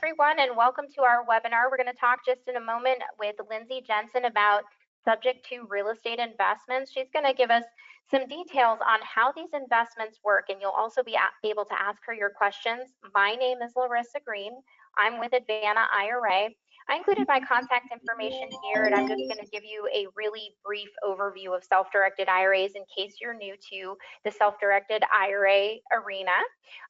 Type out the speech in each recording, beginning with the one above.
everyone, and welcome to our webinar. We're going to talk just in a moment with Lindsey Jensen about Sub2 real estate investments. She's going to give us some details on how these investments work, and you'll also be able to ask her your questions. My name is Larissa Greene. I'm with Advanta IRA. I included my contact information here, and I'm just going to give you a really brief overview of self-directed IRAs in case you're new to the self-directed IRA arena.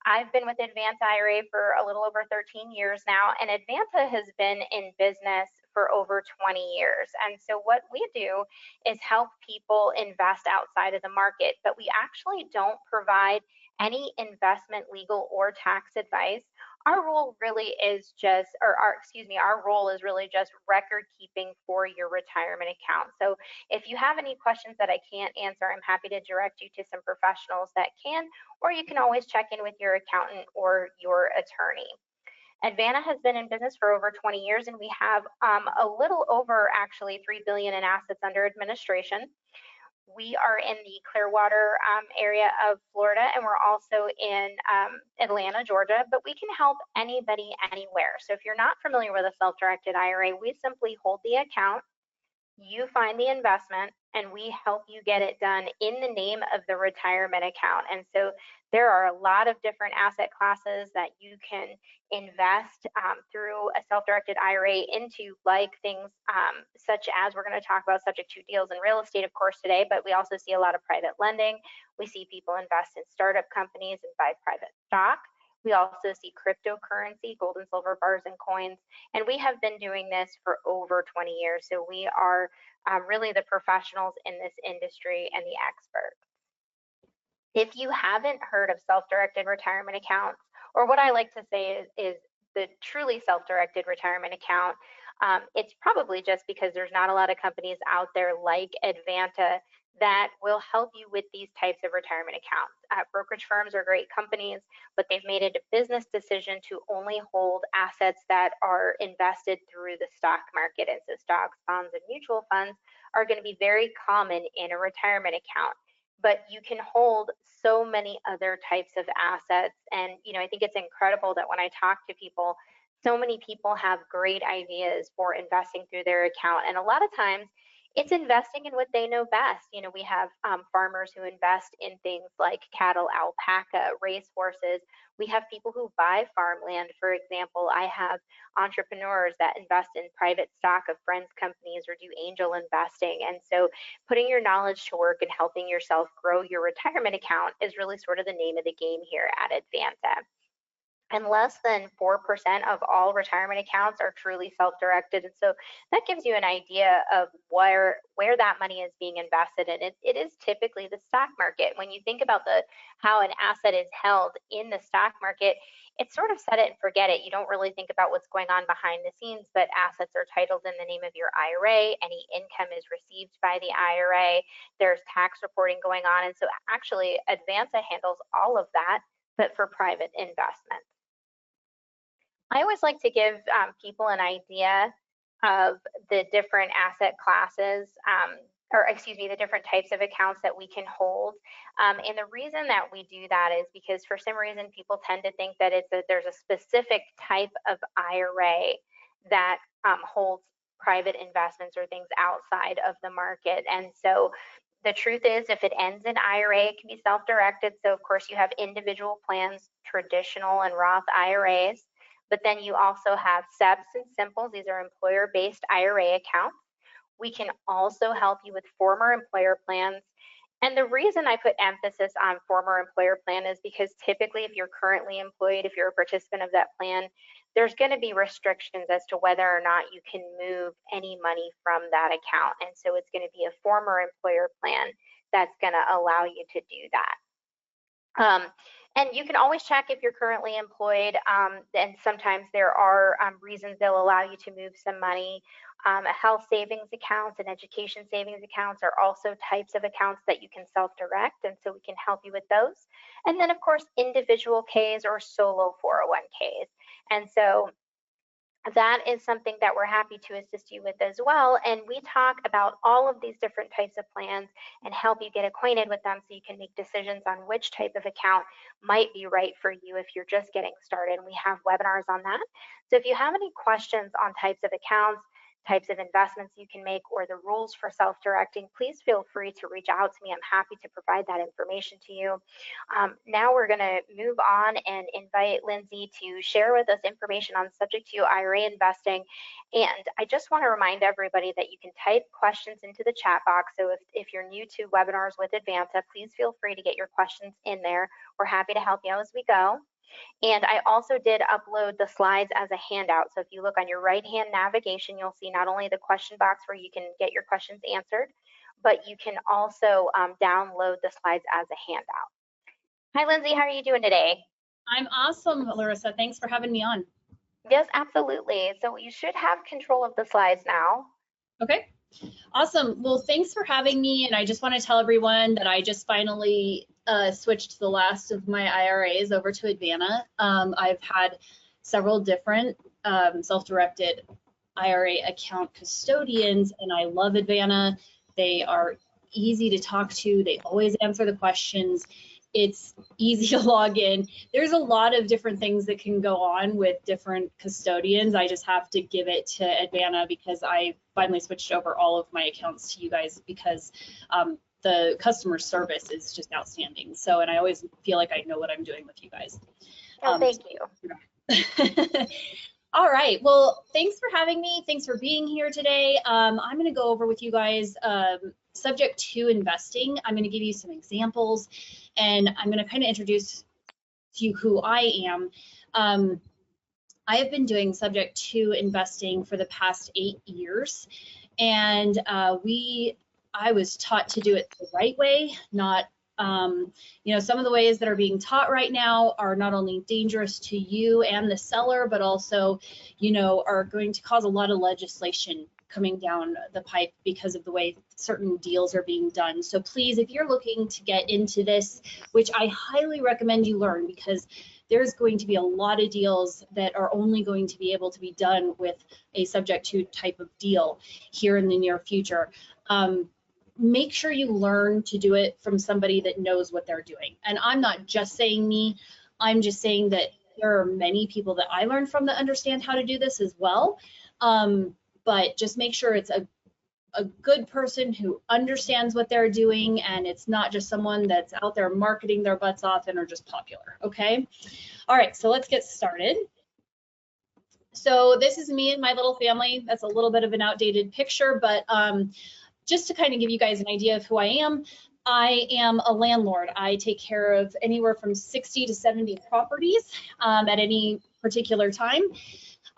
I've been with Advanta IRA for a little over 13 years now, and Advanta has been in business for over 20 years. And so what we do is help people invest outside of the market, but we actually don't provide any investment, legal, or tax advice. Our role really is just, our role is really just record keeping for your retirement account. So if you have any questions that I can't answer, I'm happy to direct you to some professionals that can, or you can always check in with your accountant or your attorney. Advanta has been in business for over 20 years, and we have a little over actually $3 billion in assets under administration. We are in the Clearwater area of Florida, and we're also in Atlanta, Georgia, but we can help anybody anywhere. So if you're not familiar with a self-directed IRA, we simply hold the account, you find the investment, and we help you get it done in the name of the retirement account. And so there are a lot of different asset classes that you can invest through a self-directed IRA into, like things such as, we're going to talk about subject to deals in real estate, of course, today, but we also see a lot of private lending. We see people invest in startup companies and buy private stock. We also see cryptocurrency, gold and silver bars and coins, and we have been doing this for over 20 years. So we are really the professionals in this industry and the experts. If you haven't heard of self-directed retirement accounts, or what I like to say is the truly self-directed retirement account, it's probably just because there's not a lot of companies out there like Advanta that will help you with these types of retirement accounts. Brokerage firms are great companies, but they've made it a business decision to only hold assets that are invested through the stock market. And so stocks, bonds, and mutual funds are going to be very common in a retirement account. But you can hold so many other types of assets. And, I think it's incredible that when I talk to people, so many people have great ideas for investing through their account. And a lot of times, it's investing in what they know best. We have farmers who invest in things like cattle, alpaca, racehorses. We have people who buy farmland. For example, I have entrepreneurs that invest in private stock of friends' companies or do angel investing. And so putting your knowledge to work and helping yourself grow your retirement account is really sort of the name of the game here at Advanta. And less than 4% of all retirement accounts are truly self-directed. And so that gives you an idea of where that money is being invested in. It is typically the stock market. When you think about how an asset is held in the stock market, it's sort of set it and forget it. You don't really think about what's going on behind the scenes, but assets are titled in the name of your IRA. Any income is received by the IRA. There's tax reporting going on. And so actually, Advanta handles all of that, but for private investments. I always like to give people an idea of the different asset classes, the different types of accounts that we can hold. And the reason that we do that is because for some reason people tend to think that there's a specific type of IRA that holds private investments or things outside of the market. And so the truth is, if it ends in IRA, it can be self-directed. So of course you have individual plans, traditional and Roth IRAs. But then you also have SEPs and Simples. These are employer-based IRA accounts. We can also help you with former employer plans. And the reason I put emphasis on former employer plan is because typically if you're currently employed, if you're a participant of that plan, there's going to be restrictions as to whether or not you can move any money from that account. And so it's going to be a former employer plan that's going to allow you to do that. And you can always check if you're currently employed, and sometimes there are reasons they'll allow you to move some money. Health savings accounts and education savings accounts are also types of accounts that you can self-direct, and so we can help you with those. And then, of course, individual Ks or solo 401ks. And so that is something that we're happy to assist you with as well. And we talk about all of these different types of plans and help you get acquainted with them so you can make decisions on which type of account might be right for you if you're just getting started. We have webinars on that. So if you have any questions on types of accounts, types of investments you can make, or the rules for self-directing, please feel free to reach out to me. I'm happy to provide that information to you. Now we're going to move on and invite Lindsey to share with us information on subject to IRA investing. And I just want to remind everybody that you can type questions into the chat box. So if you're new to webinars with Advanta, please feel free to get your questions in there. We're happy to help you out as we go. And I also did upload the slides as a handout. So if you look on your right-hand navigation, you'll see not only the question box where you can get your questions answered, but you can also download the slides as a handout. Hi, Lindsey, how are you doing today? I'm awesome, Larissa. Thanks for having me on. Yes, absolutely. So you should have control of the slides now. Okay, awesome. Well, thanks for having me. And I just want to tell everyone that I just finally switched the last of my IRAs over to Advanta. I've had several different self-directed IRA account custodians, and I love Advanta. They are easy to talk to. They always answer the questions. It's easy to log in. There's a lot of different things that can go on with different custodians. I just have to give it to Advanta because I finally switched over all of my accounts to you guys because the customer service is just outstanding. So, and I always feel like I know what I'm doing with you guys. Oh, thank you. All right, well, thanks for having me. Thanks for being here today. I'm gonna go over with you guys subject to investing. I'm gonna give you some examples and I'm gonna kind of introduce to you who I am. I have been doing subject to investing for the past 8 years, and I was taught to do it the right way, not you know, some of the ways that are being taught right now are not only dangerous to you and the seller, but also, you know, are going to cause a lot of legislation coming down the pipe because of the way certain deals are being done. So please, if you're looking to get into this, which I highly recommend you learn, because there's going to be a lot of deals that are only going to be able to be done with a subject to type of deal here in the near future. Make sure you learn to do it from somebody that knows what they're doing. And I'm not just saying me, I'm just saying that there are many people that I learned from that understand how to do this as well. But just make sure it's a good person who understands what they're doing, and it's not just someone that's out there marketing their butts off and are just popular, okay? All right, so let's get started. So this is me and my little family. That's a little bit of an outdated picture, but just to kind of give you guys an idea of who I am a landlord. I take care of anywhere from 60 to 70 properties at any particular time.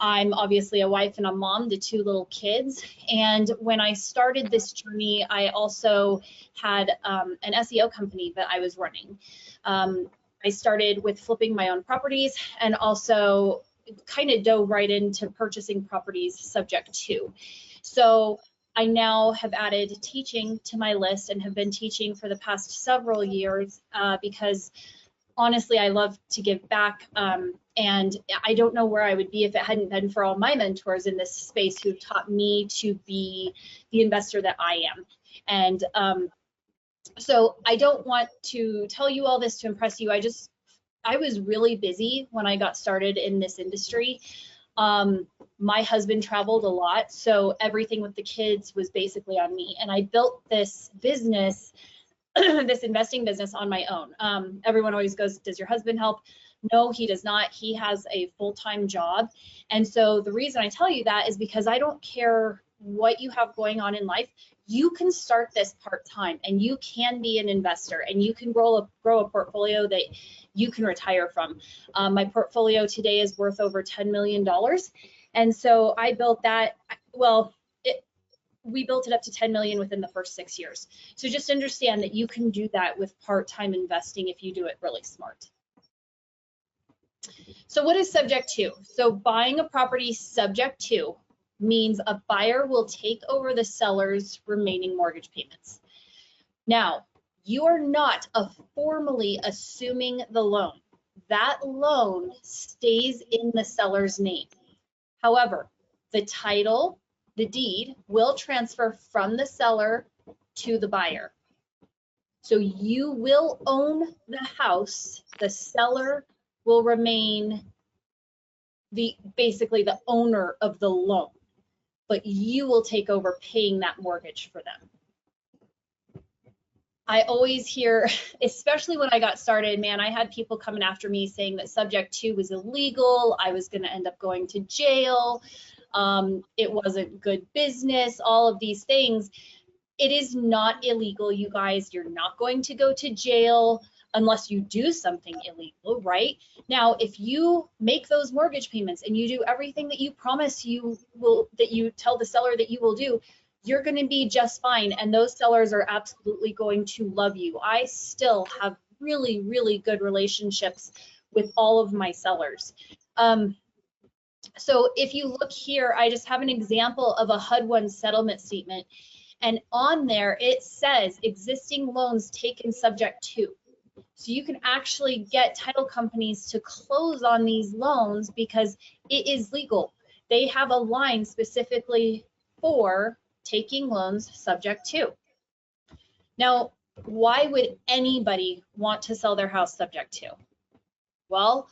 I'm obviously a wife and a mom to 2 little kids. And when I started this journey, I also had an SEO company that I was running. I started with flipping my own properties and also kind of dove right into purchasing properties subject to. So I now have added teaching to my list and have been teaching for the past several years because honestly, I love to give back. And I don't know where I would be if it hadn't been for all my mentors in this space who taught me to be the investor that I am. And so I don't want to tell you all this to impress you. I was really busy when I got started in this industry. My husband traveled a lot, so everything with the kids was basically on me. And I built this business, this investing business on my own. Everyone always goes, does your husband help? No, he does not. He has a full-time job. And so the reason I tell you that is because I don't care what you have going on in life. You can start this part-time and you can be an investor and you can grow a portfolio that you can retire from. My portfolio today is worth over $10 million. And so I built that, well, we built it up to 10 million within the first 6 years. So just understand that you can do that with part-time investing if you do it really smart. So what is subject to? So buying a property subject to means a buyer will take over the seller's remaining mortgage payments. Now, you are not formally assuming the loan. That loan stays in the seller's name. However, the title, the deed, will transfer from the seller to the buyer. So you will own the house, the seller will remain basically the owner of the loan, but you will take over paying that mortgage for them. I always hear, especially when I got started, man, I had people coming after me saying that Subject 2 was illegal, I was going to end up going to jail, it wasn't good business, all of these things. It is not illegal, you guys. You're not going to go to jail unless you do something illegal, right? Now, if you make those mortgage payments and you do everything that you promise you will, that you tell the seller that you will do, you're going to be just fine. And those sellers are absolutely going to love you. I still have really, really good relationships with all of my sellers. So if you look here, I just have an example of a HUD-1 settlement statement. And on there, it says existing loans taken Subject 2. So you can actually get title companies to close on these loans because it is legal. They have a line specifically for taking loans Subject 2. Now, why would anybody want to sell their house Subject 2? Well,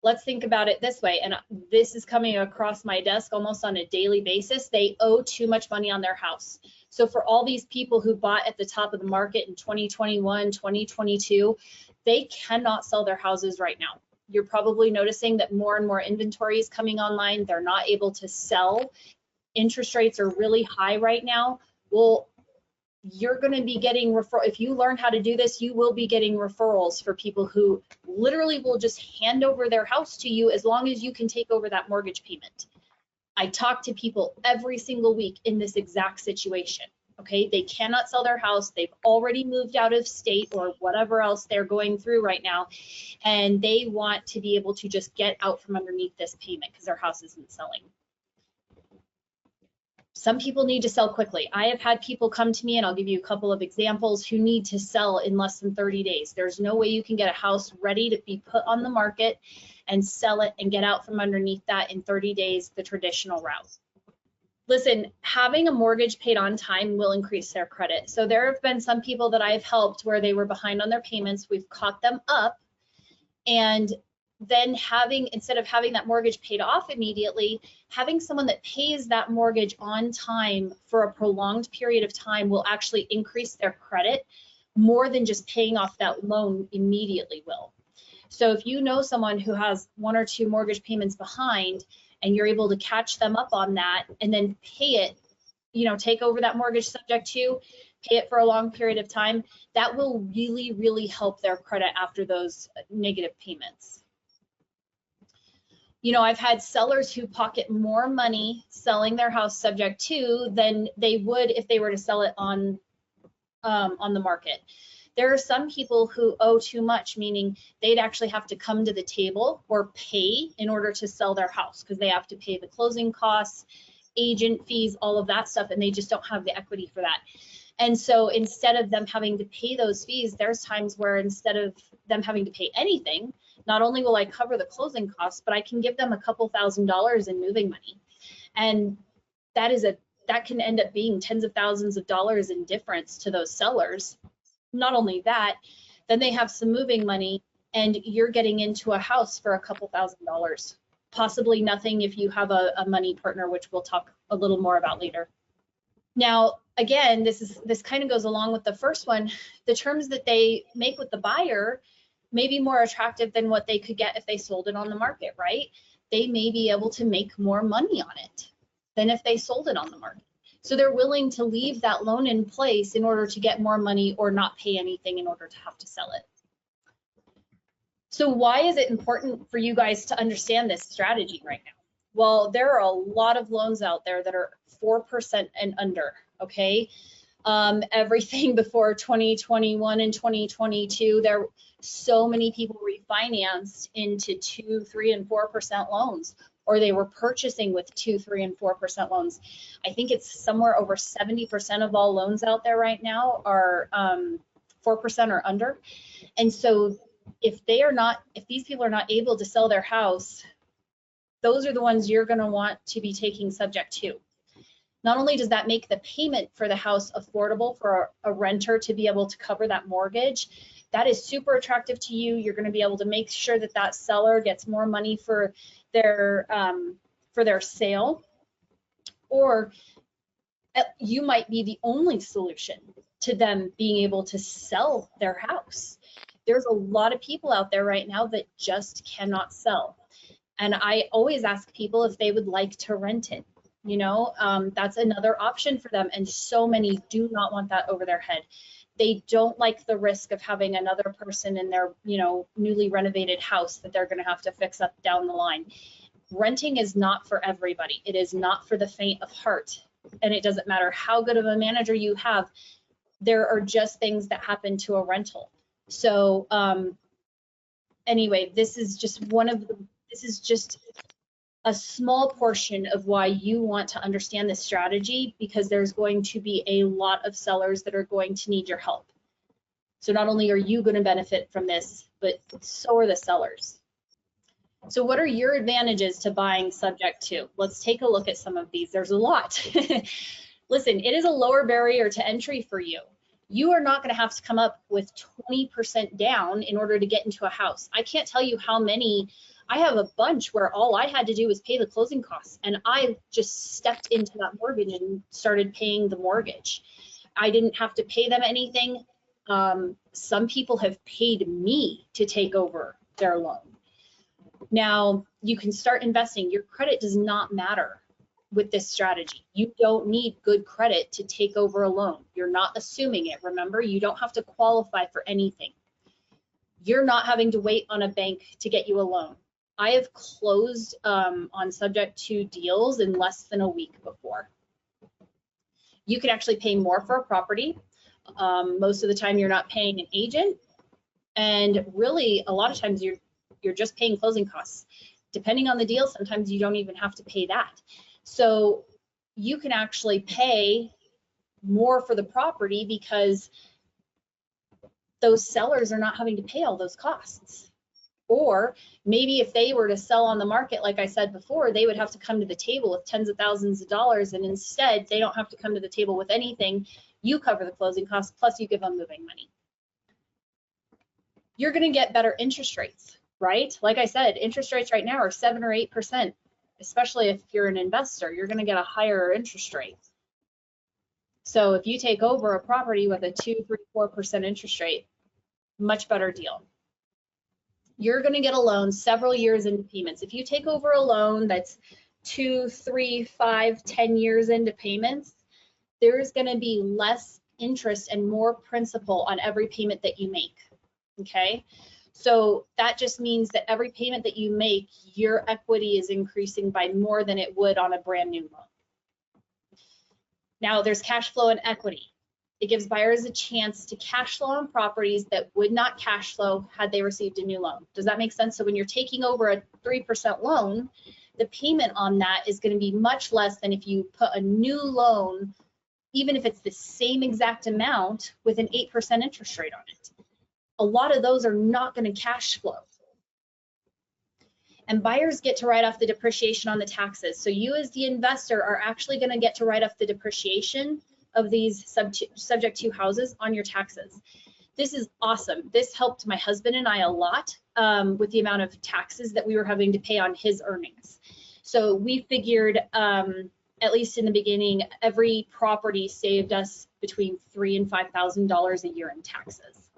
let's think about it this way, and this is coming across my desk almost on a daily basis. They owe too much money on their house. So for all these people who bought at the top of the market in 2021, 2022, they cannot sell their houses right now. You're probably noticing that more and more inventory is coming online. They're not able to sell. Interest rates are really high right now. Well, you're going to be getting if you learn how to do this, you will be getting referrals for people who literally will just hand over their house to you as long as you can take over that mortgage payment. I talk to people every single week in this exact situation. Okay, they cannot sell their house. They've already moved out of state or whatever else they're going through right now, and they want to be able to just get out from underneath this payment because their house isn't selling. Some people need to sell quickly. I have had people come to me, and I'll give you a couple of examples, who need to sell in less than 30 days. There's no way you can get a house ready to be put on the market and sell it and get out from underneath that in 30 days the traditional route. Listen, having a mortgage paid on time will increase their credit. So there have been some people that I've helped where they were behind on their payments. We've caught them up, and then instead of having that mortgage paid off immediately, having someone that pays that mortgage on time for a prolonged period of time will actually increase their credit more than just paying off that loan immediately will. So if you know someone who has 1 or 2 mortgage payments behind and you're able to catch them up on that and then pay it, take over that mortgage Subject 2, pay it for a long period of time, that will really, really help their credit after those negative payments. I've had sellers who pocket more money selling their house Subject 2 than they would if they were to sell it on the market. There are some people who owe too much, meaning they'd actually have to come to the table or pay in order to sell their house because they have to pay the closing costs, agent fees, all of that stuff, and they just don't have the equity for that. And so instead of them having to pay those fees, there's times where instead of them having to pay anything, not only will I cover the closing costs, but I can give them a couple $1,000s in moving money. And that can end up being tens of thousands of dollars in difference to those sellers. Not only that, then they have some moving money and you're getting into a house for a couple $1,000s, possibly nothing if you have a money partner, which we'll talk a little more about later. Now, again, this kind of goes along with the first one. The terms that they make with the buyer may be more attractive than what they could get if they sold it on the market, right? They may be able to make more money on it than if they sold it on the market. So they're willing to leave that loan in place in order to get more money or not pay anything in order to have to sell it. So why is it important for you guys to understand this strategy right now? Well, there are a lot of loans out there that are 4% and under, okay? Everything before 2021 and 2022, there so many people refinanced into 2, 3, and 4% loans, or they were purchasing with 2, 3, and 4% loans. I think it's somewhere over 70% of all loans out there right now are 4% or under. And so if these people are not able to sell their house those are the ones you're going to want to be taking subject to. Not only does that make the payment for the house affordable for a renter to be able to cover that mortgage, that is super attractive to you. You're going to be able to make sure that that seller gets more money for their sale, or you might be the only solution to them being able to sell their house. There's a lot of people out there right now that just cannot sell. And I always ask people if they would like to rent it. You know, that's another option for them. And so many do not want that over their head. They don't like the risk of having another person in their, you know, newly renovated house that they're going to have to fix up down the line. Renting is not for everybody. It is not for the faint of heart. And it doesn't matter how good of a manager you have. There are just things that happen to a rental. So anyway, this is just a small portion of why you want to understand this strategy, because there's going to be a lot of sellers that are going to need your help. So not only are you going to benefit from this, but so are the sellers. So what are your advantages to buying subject to? Let's take a look at some of these. There's a lot. Listen, it is a lower barrier to entry for you. You are not going to have to come up with 20% down in order to get into a house. I can't tell you how many. I have a bunch where all I had to do was pay the closing costs, and I just stepped into that mortgage and started paying the mortgage. I didn't have to pay them anything. Some people have paid me to take over their loan. Now, you can start investing. Your credit does not matter with this strategy. You don't need good credit to take over a loan. You're not assuming it. Remember, you don't have to qualify for anything. You're not having to wait on a bank to get you a loan. I have closed on subject to deals in less than a week before. You can actually pay more for a property. Most of the time you're not paying an agent, and really a lot of times you're just paying closing costs. Depending on the deal, sometimes you don't even have to pay that. So you can actually pay more for the property because those sellers are not having to pay all those costs. Or maybe if they were to sell on the market, like I said before, they would have to come to the table with tens of thousands of dollars, and instead they don't have to come to the table with anything. You cover the closing costs, plus you give them moving money. You're going to get better interest rates, right? Like I said, interest rates right now are 7 or 8%, especially if you're an investor. You're going to get a higher interest rate. So if you take over a property with a 2, 3, 4% interest rate, much better deal. You're going to get a loan several years into payments. If you take over a loan that's 2, 3, 5, 10 years into payments, there's going to be less interest and more principal on every payment that you make. Okay, so that just means that every payment that you make, your equity is increasing by more than it would on a brand new loan. Now there's cash flow and equity. It gives buyers a chance to cash flow on properties that would not cash flow had they received a new loan. Does that make sense? So when you're taking over a 3% loan, the payment on that is going to be much less than if you put a new loan, even if it's the same exact amount with an 8% interest rate on it. A lot of those are not going to cash flow. And buyers get to write off the depreciation on the taxes. So you as the investor are actually going to get to write off the depreciation of these subject to houses on your taxes. This is awesome. This helped my husband and I a lot with the amount of taxes that we were having to pay on his earnings. So we figured, at least in the beginning, every property saved us between $3,000 and $5,000 a year in taxes.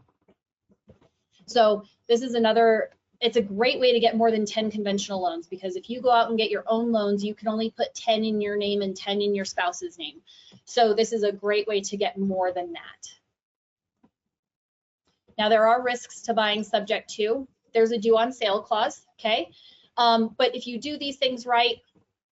So this is another, it's a great way to get more than 10 conventional loans, because if you go out and get your own loans, you can only put 10 in your name and 10 in your spouse's name. So this is a great way to get more than that. Now there are risks to buying subject to. There's a due on sale clause, okay? But if you do these things right,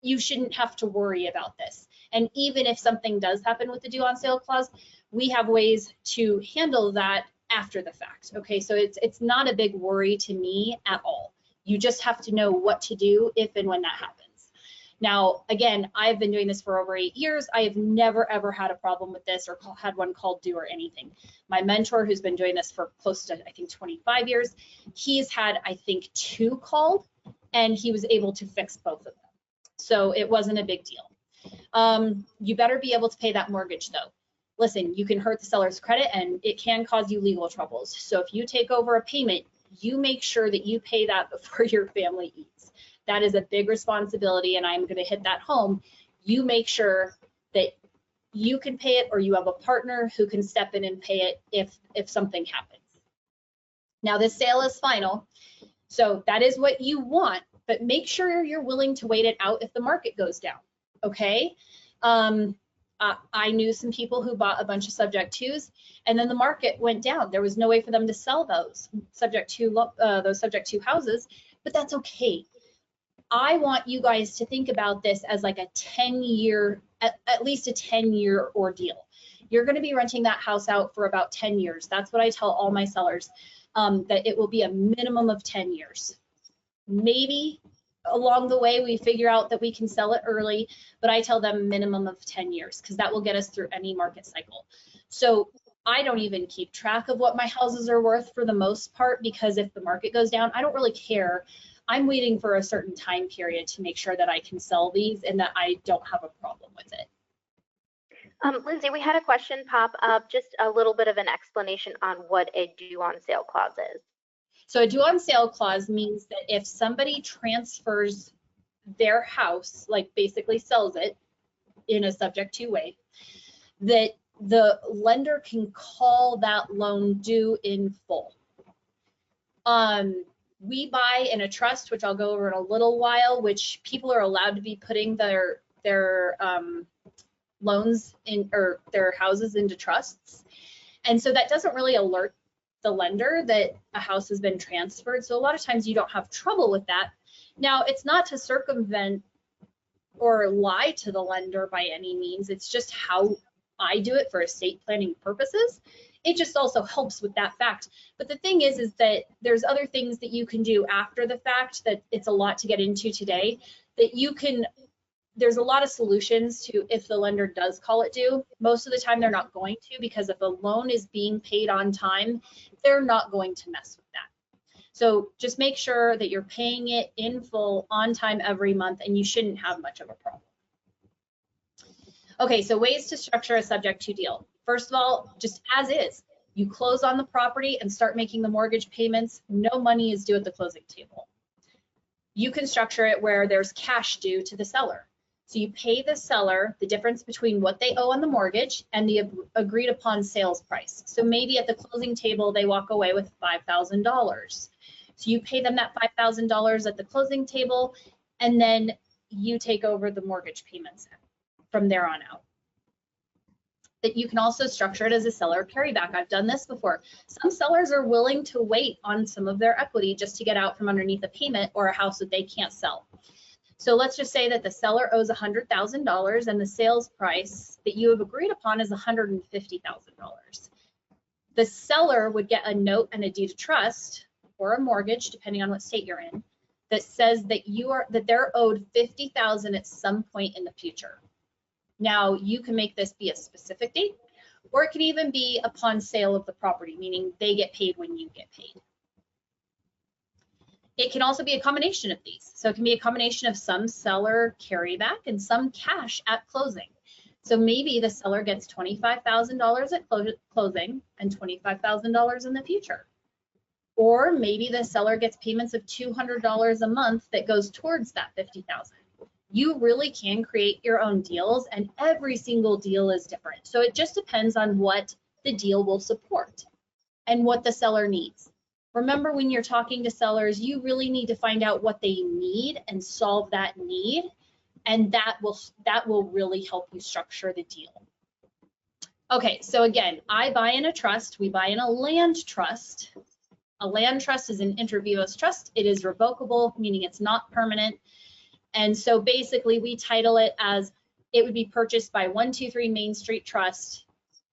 you shouldn't have to worry about this. And even if something does happen with the due on sale clause, we have ways to handle that after the fact, okay? So it's not a big worry to me at all. You just have to know what to do if and when that happens. Now, again, I've been doing this for over 8 years. I have never, ever had a problem with this or had one called due or anything. My mentor, who's been doing this for close to, I think, 25 years, he's had, I think, 2 called, and he was able to fix both of them. So it wasn't a big deal. You better be able to pay that mortgage though. Listen, you can hurt the seller's credit and it can cause you legal troubles. So if you take over a payment, you make sure that you pay that before your family eats. That is a big responsibility, and I'm going to hit that home. You make sure that you can pay it, or you have a partner who can step in and pay it if something happens. Now this sale is final, so that is what you want, but make sure you're willing to wait it out if the market goes down, okay? I knew some people who bought a bunch of subject twos, and then the market went down. There was no way for them to sell those subject two houses, but that's okay. I want you guys to think about this as like a 10-year, at least a 10-year ordeal. You're going to be renting that house out for about 10 years. That's what I tell all my sellers, that it will be a minimum of 10 years. Maybe along the way we figure out that we can sell it early, but I tell them minimum of 10 years because that will get us through any market cycle. So I don't even keep track of what my houses are worth for the most part, because if the market goes down, I don't really care. I'm waiting for a certain time period to make sure that I can sell these and that I don't have a problem with it. Lindsay, we had a question pop up, just a little bit of an explanation on what a due on sale clause is. So a due on sale clause means that if somebody transfers their house, like basically sells it in a subject to way, that the lender can call that loan due in full. We buy in a trust, which I'll go over in a little while, which people are allowed to be putting their loans in, or their houses into trusts. And so that doesn't really alert the lender that a house has been transferred. So a lot of times you don't have trouble with that. Now, it's not to circumvent or lie to the lender by any means. It's just how I do it for estate planning purposes. It just also helps with that fact. But the thing is that there's other things that you can do after the fact that it's a lot to get into today, that you can, there's a lot of solutions to if the lender does call it due. Most of the time they're not going to, because if a loan is being paid on time, they're not going to mess with that. So just make sure that you're paying it in full on time every month, and you shouldn't have much of a problem. Okay, so ways to structure a subject to deal. First of all, just as is, you close on the property and start making the mortgage payments. No money is due at the closing table. You can structure it where there's cash due to the seller. So you pay the seller the difference between what they owe on the mortgage and the agreed upon sales price. So maybe at the closing table, they walk away with $5,000. So you pay them that $5,000 at the closing table, and then you take over the mortgage payments from there on out. That you can also structure it as a seller carryback. I've done this before. Some sellers are willing to wait on some of their equity just to get out from underneath a payment or a house that they can't sell. So let's just say that the seller owes $100,000 and the sales price that you have agreed upon is $150,000. The seller would get a note and a deed of trust or a mortgage, depending on what state you're in, that says that they're owed $50,000 at some point in the future. Now, you can make this be a specific date, or it can even be upon sale of the property, meaning they get paid when you get paid. It can also be a combination of these. So it can be a combination of some seller carryback and some cash at closing. So maybe the seller gets $25,000 at closing and $25,000 in the future. Or maybe the seller gets payments of $200 a month that goes towards that $50,000. You really can create your own deals, and every single deal is different. So it just depends on what the deal will support and what the seller needs. Remember, when you're talking to sellers, you really need to find out what they need and solve that need, and that will really help you structure the deal. Okay, so again, I buy in a trust. We buy in a land trust. A land trust is an inter vivos trust. It is revocable, meaning it's not permanent. And so basically we title it as it would be purchased by 123 Main Street Trust,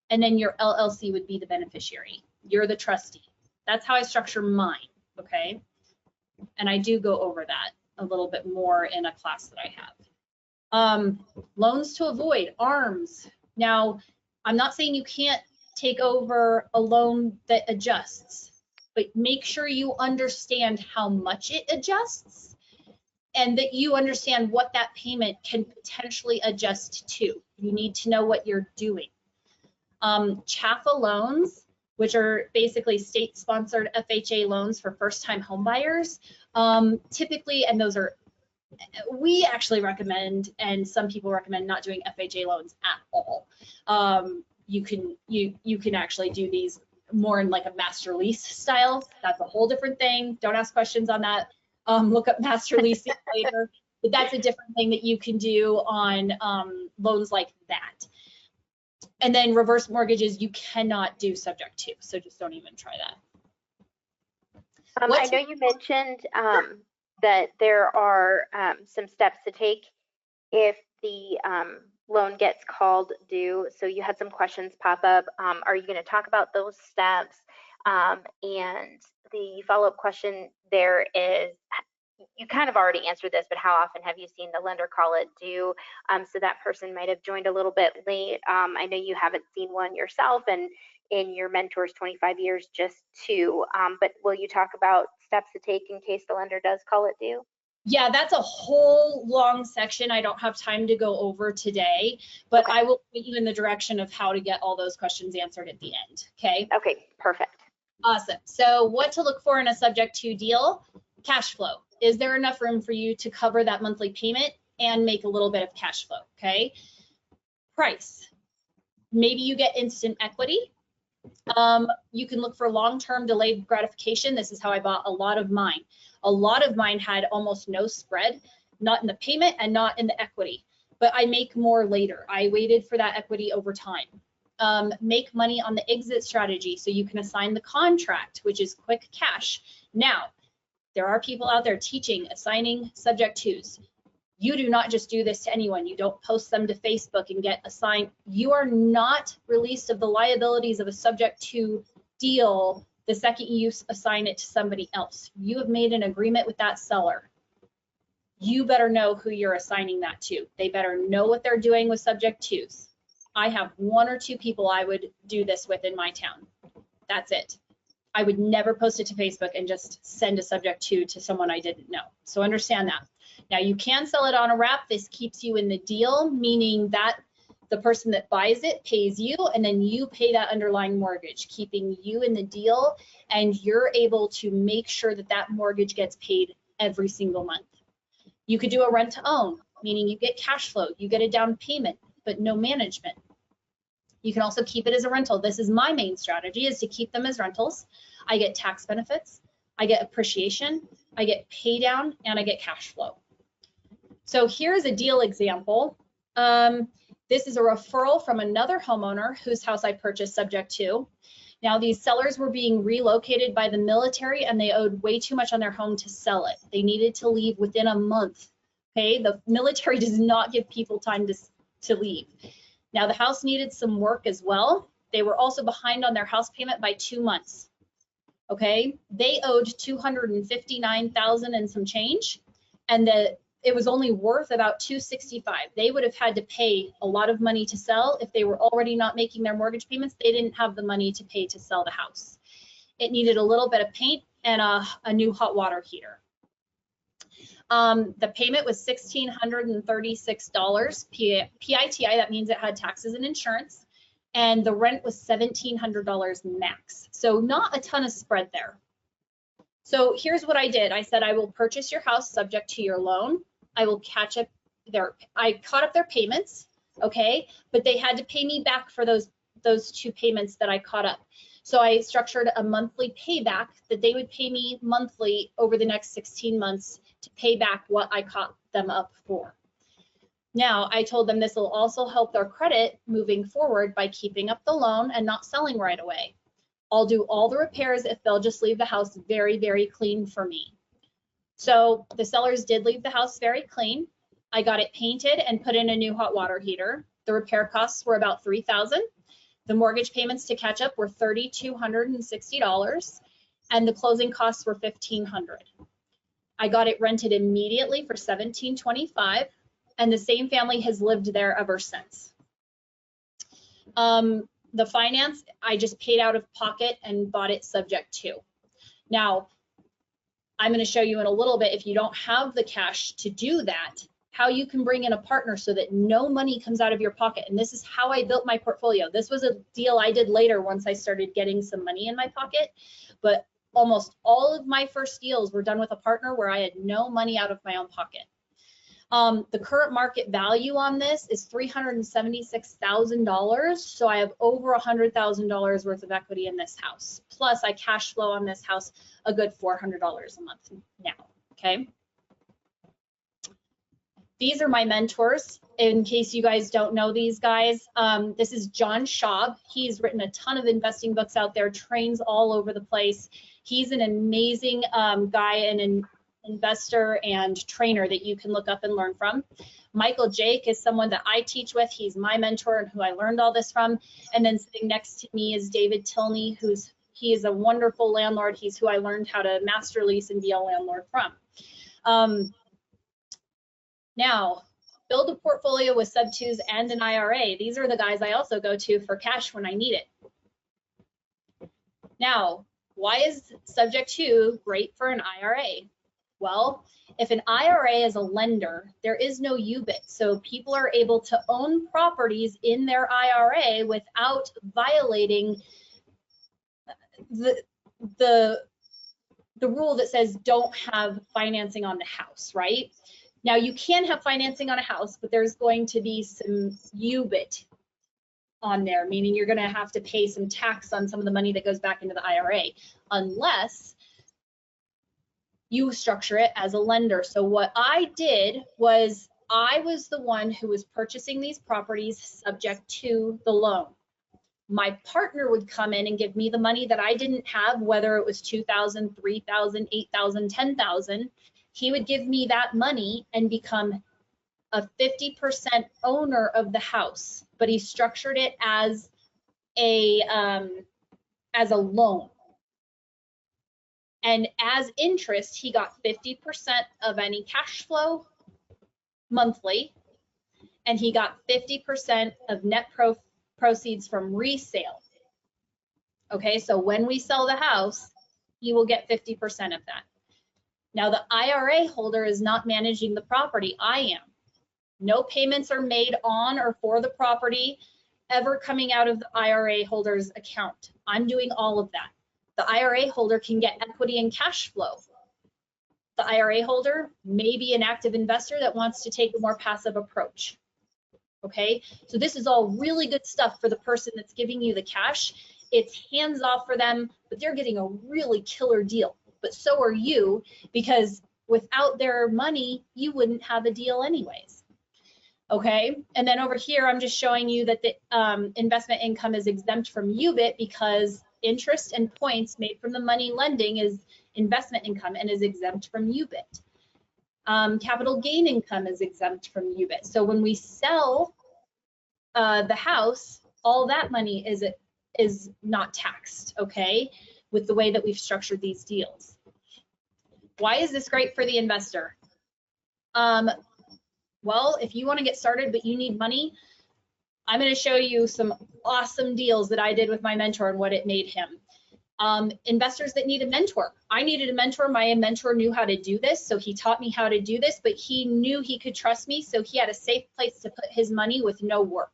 and then your LLC would be the beneficiary. You're the trustee. That's how I structure mine, okay? And I do go over that a little bit more in a class that I have. Loans to avoid, ARMs. Now, I'm not saying you can't take over a loan that adjusts, but make sure you understand how much it adjusts and that you understand what that payment can potentially adjust to. You need to know what you're doing. CHAFA loans, which are basically state-sponsored FHA loans for first-time homebuyers, typically, and those are, we actually recommend, and some people recommend not doing FHA loans at all. You can actually do these more in like a master lease style. That's a whole different thing. Don't ask questions on that. Look up master leasing later, but that's a different thing that you can do on loans like that. And then reverse mortgages, you cannot do subject to, so just don't even try that. I know you mentioned that there are some steps to take if the loan gets called due. So you had some questions pop up. Are you going to talk about those steps? And the follow-up question there is, you kind of already answered this, but how often have you seen the lender call it due? So that person might have joined a little bit late. I know you haven't seen one yourself, and in your mentor's 25 years, just two. But will you talk about steps to take in case the lender does call it due? Yeah, that's a whole long section I don't have time to go over today, but okay. I will point you in the direction of how to get all those questions answered at the end, okay? Okay, perfect. Awesome. So what to look for in a subject to deal? Cash flow. Is there enough room for you to cover that monthly payment and make a little bit of cash flow, okay? Price. Maybe you get instant equity. You can look for long-term delayed gratification. This is how I bought a lot of mine. A lot of mine had almost no spread, not in the payment and not in the equity, but I make more later. I waited for that equity over time. Make money on the exit strategy, so you can assign the contract, which is quick cash. Now, there are people out there teaching, assigning subject twos. You do not just do this to anyone. You don't post them to Facebook and get assigned. You are not released of the liabilities of a subject to deal the second you assign it to somebody else. You have made an agreement with that seller. You better know who you're assigning that to. They better know what they're doing with subject twos. I have one or two people I would do this with in my town. That's it. I would never post it to Facebook and just send a subject to someone I didn't know. So understand that. Now you can sell it on a wrap. This keeps you in the deal, meaning that the person that buys it pays you, and then you pay that underlying mortgage, keeping you in the deal, and you're able to make sure that that mortgage gets paid every single month. You could do a rent to own, meaning you get cash flow, you get a down payment, but no management. You can also keep it as a rental. This is my main strategy, is to keep them as rentals. I get tax benefits, I get appreciation, I get pay down, and I get cash flow. So here's a deal example. This is a referral from another homeowner whose house I purchased subject to. Now these sellers were being relocated by the military and they owed way too much on their home to sell it. They needed to leave within a month. Okay, the military does not give people time to leave. Now the house needed some work as well. They were also behind on their house payment by 2 months. Okay, they owed $259,000 and some change, and it was only worth about $265,000. They would have had to pay a lot of money to sell. If they were already not making their mortgage payments, they didn't have the money to pay to sell the house. It needed a little bit of paint and a new hot water heater. The payment was $1,636 PITI. That means it had taxes and insurance, and the rent was $1,700 max. So not a ton of spread there. So here's what I did. I said, I will purchase your house subject to your loan. I will catch up I caught up their payments, okay? But they had to pay me back for those 2 payments that I caught up. So I structured a monthly payback that they would pay me monthly over the next 16 months to pay back what I caught them up for. Now, I told them this will also help their credit moving forward by keeping up the loan and not selling right away. I'll do all the repairs if they'll just leave the house very, very clean for me. So the sellers did leave the house very clean. I got it painted and put in a new hot water heater. The repair costs were about $3,000. The mortgage payments to catch up were $3,260, and the closing costs were $1,500. I got it rented immediately for $1,725, and the same family has lived there ever since. The finance, I just paid out of pocket and bought it subject to. Now, I'm going to show you in a little bit, if you don't have the cash to do that, how you can bring in a partner so that no money comes out of your pocket. And this is how I built my portfolio. This was a deal I did later once I started getting some money in my pocket, but almost all of my first deals were done with a partner where I had no money out of my own pocket. The current market value on this is $376,000. So I have over $100,000 worth of equity in this house. Plus I cash flow on this house a good $400 a month now, okay? These are my mentors, in case you guys don't know these guys. This is John Schaub. He's written a ton of investing books out there, trains all over the place. He's an amazing guy and an investor and trainer that you can look up and learn from. Michael Jake is someone that I teach with. He's my mentor and who I learned all this from. And then sitting next to me is David Tilney, he is a wonderful landlord. He's who I learned how to master lease and be a landlord from. Now, build a portfolio with sub-2s and an IRA. These are the guys I also go to for cash when I need it. Now, why is subject to great for an IRA? Well, if an IRA is a lender, there is no UBIT. So people are able to own properties in their IRA without violating the rule that says don't have financing on the house, right? Now you can have financing on a house, but there's going to be some UBIT on there, meaning you're going to have to pay some tax on some of the money that goes back into the IRA, unless you structure it as a lender. So what I did was I was the one who was purchasing these properties subject to the loan. My partner would come in and give me the money that I didn't have, whether it was $2,000, $3,000, $8,000, $10,000. He would give me that money and become a 50% owner of the house, but he structured it as a loan. And as interest, he got 50% of any cash flow monthly, and he got 50% of net proceeds from resale. Okay, so when we sell the house, he will get 50% of that. Now the IRA holder is not managing the property, I am. No payments are made on or for the property ever coming out of the IRA holder's account. I'm doing all of that. The IRA holder can get equity and cash flow. The IRA holder may be an active investor that wants to take a more passive approach. Okay, so this is all really good stuff for the person that's giving you the cash. It's hands off for them, but they're getting a really killer deal. But so are you, because without their money, you wouldn't have a deal anyways. Okay, and then over here, I'm just showing you that the investment income is exempt from UBIT because interest and points made from the money lending is investment income and is exempt from UBIT. Capital gain income is exempt from UBIT. So when we sell the house, all that money is not taxed, okay, with the way that we've structured these deals. Why is this great for the investor? Well, if you want to get started but you need money, I'm going to show you some awesome deals that I did with my mentor and what it made him. Investors that need a mentor. I needed a mentor. My mentor knew how to do this, so he taught me how to do this, but he knew he could trust me, so he had a safe place to put his money with no work.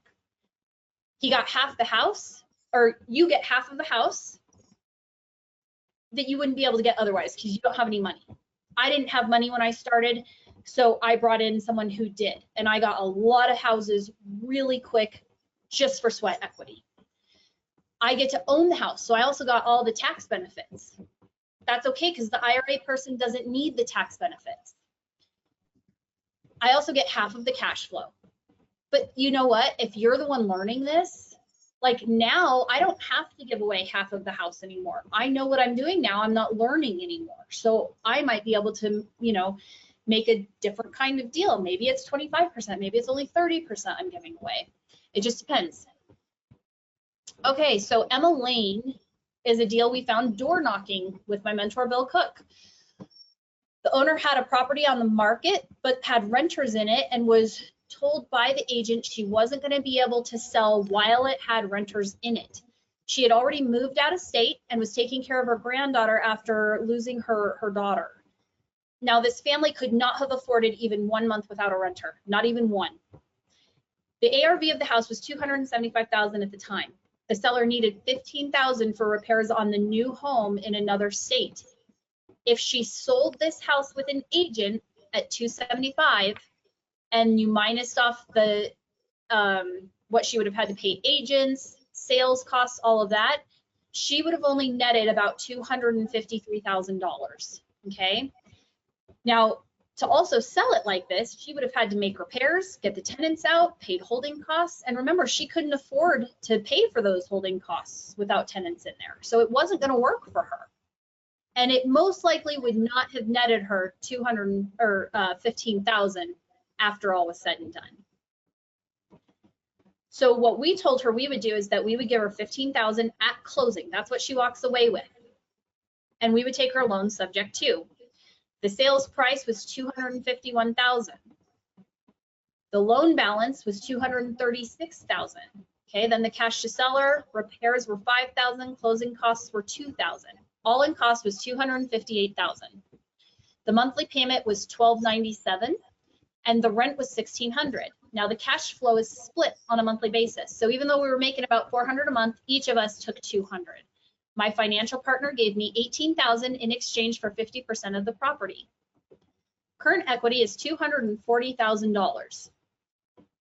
He got half the house, or you get half of the house that you wouldn't be able to get otherwise because you don't have any money. I didn't have money when I started, so I brought in someone who did, and I got a lot of houses really quick just for sweat equity. I get to own the house, so I also got all the tax benefits. That's okay because the IRA person doesn't need the tax benefits. I also get half of the cash flow. But you know what? If you're the one learning this, like now, I don't have to give away half of the house anymore. I know what I'm doing now. I'm not learning anymore. So I might be able to, you know, make a different kind of deal. Maybe it's 25%, maybe it's only 30% I'm giving away. It just depends. Okay, so Emma Lane is a deal we found door knocking with my mentor, Bill Cook. The owner had a property on the market, but had renters in it and was told by the agent she wasn't going to be able to sell while it had renters in it. She had already moved out of state and was taking care of her granddaughter after losing her daughter. Now, this family could not have afforded even 1 month without a renter, not even one. The ARV of the house was $275,000 at the time. The seller needed $15,000 for repairs on the new home in another state. If she sold this house with an agent at $275,000 and you minus off the what she would have had to pay agents, sales costs, all of that, she would have only netted about $253,000. Okay. Now, to also sell it like this, she would have had to make repairs, get the tenants out, paid holding costs. And remember, she couldn't afford to pay for those holding costs without tenants in there. So it wasn't going to work for her. And it most likely would not have netted her $15,000 after all was said and done. So what we told her we would do is that we would give her $15,000 at closing. That's what she walks away with. And we would take her loan subject to. The sales price was $251,000. The loan balance was $236,000. Okay, then the cash to seller, repairs were $5,000, closing costs were $2,000. All in cost was $258,000. The monthly payment was $1,297, and the rent was $1,600. Now the cash flow is split on a monthly basis. So even though we were making about $400 a month, each of us took $200. My financial partner gave me $18,000 in exchange for 50% of the property. Current equity is $240,000.